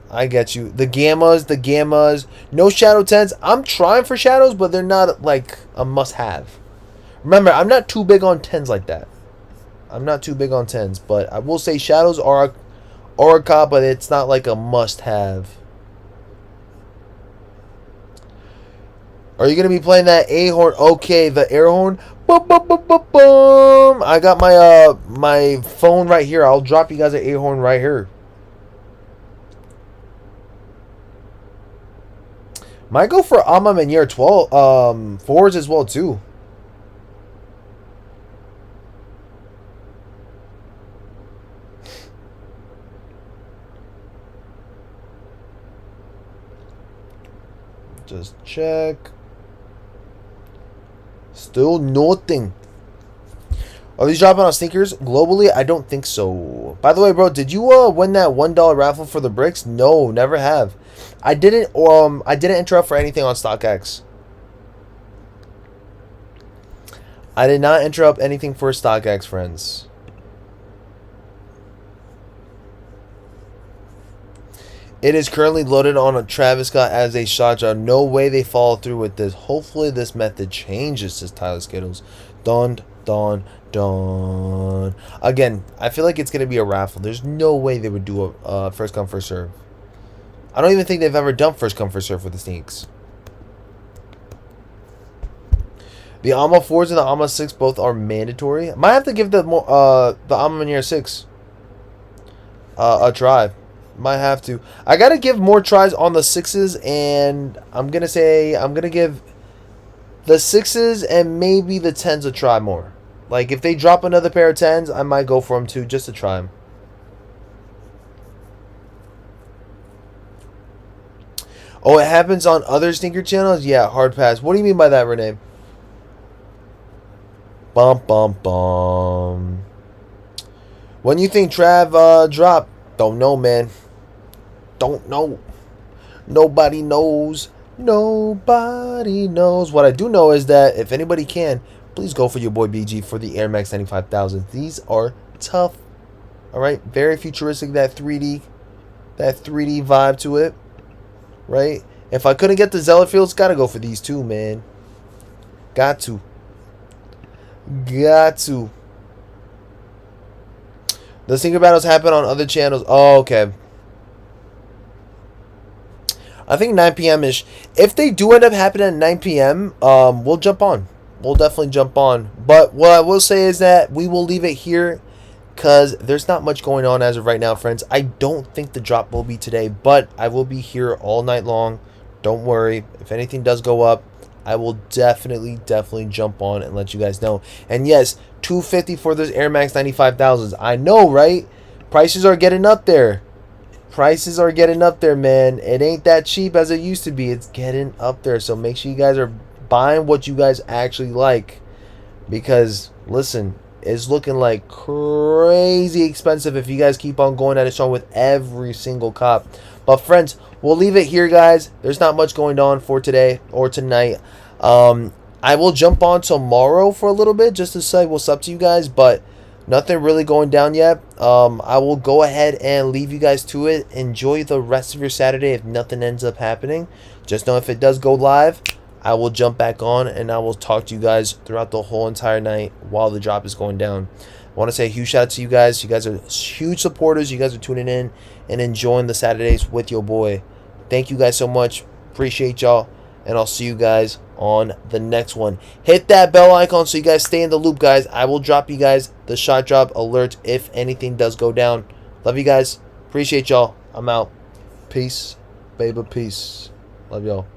I get you. The gammas. No shadow 10s. I'm trying for shadows, but they're not like a must-have. Remember, I'm not too big on 10s like that. I'm not too big on 10s, but I will say shadows are a cop, but it's not like a must-have. Are you gonna be playing that A horn? Okay, the air horn. Boom, boom, boom, boom, boom. I got my my phone right here. I'll drop you guys an A horn right here. Might go for Amam in year 12 forwards as well too. Just check. Still nothing. Are these dropping on sneakers globally? I don't think so. By the way, bro, did you win that $1 raffle for the bricks? No, never have. I didn't enter up for anything on StockX. I did not enter up anything for StockX, friends. It is currently loaded on a Travis Scott as a shot job. No way they follow through with this. Hopefully this method changes, says Tyler Skittles. Dun. Again, I feel like it's going to be a raffle. There's no way they would do a first come, first serve. I don't even think they've ever done first come, first serve with the sneaks. The AMA 4s and the AMA 6 both are mandatory. Might have to give the AMA in year 6 a try. Might have to. I gotta give more tries on the 6s, and I'm gonna give the 6s and maybe the 10s a try more. Like, if they drop another pair of 10s, I might go for them too, just to try them. Oh, it happens on other sneaker channels? Yeah, hard pass. What do you mean by that, Renee? Bum, bum, bum. When you think Trav drop? Don't know, man. Don't know. Nobody knows. Nobody knows. What I do know is that if anybody can, please go for your boy BG for the Air Max 95,000. These are tough. All right, very futuristic. That 3D vibe to it. Right. If I couldn't get the Zeller Fields, gotta go for these two, man. Got to. The sneaker battles happen on other channels. Oh, okay. I think 9 p.m. ish. If they do end up happening at 9 p.m., we'll jump on. We'll definitely jump on. But what I will say is that we will leave it here because there's not much going on as of right now, friends. I don't think the drop will be today, but I will be here all night long. Don't worry. If anything does go up, I will definitely jump on and let you guys know. And yes, $250 for those Air Max 95,000s. I know, right? Prices are getting up there. Prices are getting up there, man. It ain't that cheap as it used to be. It's getting up there. So make sure you guys are buying what you guys actually like. Because, listen, it's looking like crazy expensive if you guys keep on going at it strong with every single cop. But, friends, we'll leave it here, guys. There's not much going on for today or tonight. I will jump on tomorrow for a little bit just to say what's up to you guys. But nothing really going down yet. I will go ahead and leave you guys to it. Enjoy the rest of your Saturday if nothing ends up happening. Just know if it does go live, I will jump back on and I will talk to you guys throughout the whole entire night while the drop is going down. I want to say a huge shout out to you guys. You guys are huge supporters. You guys are tuning in and enjoying the Saturdays with your boy. Thank you guys so much. Appreciate y'all. And I'll see you guys on the next one. Hit that bell icon so you guys stay in the loop, guys. I will drop you guys the shot drop alert if anything does go down. Love you guys. Appreciate y'all. I'm out. Peace. Baby, peace. Love y'all.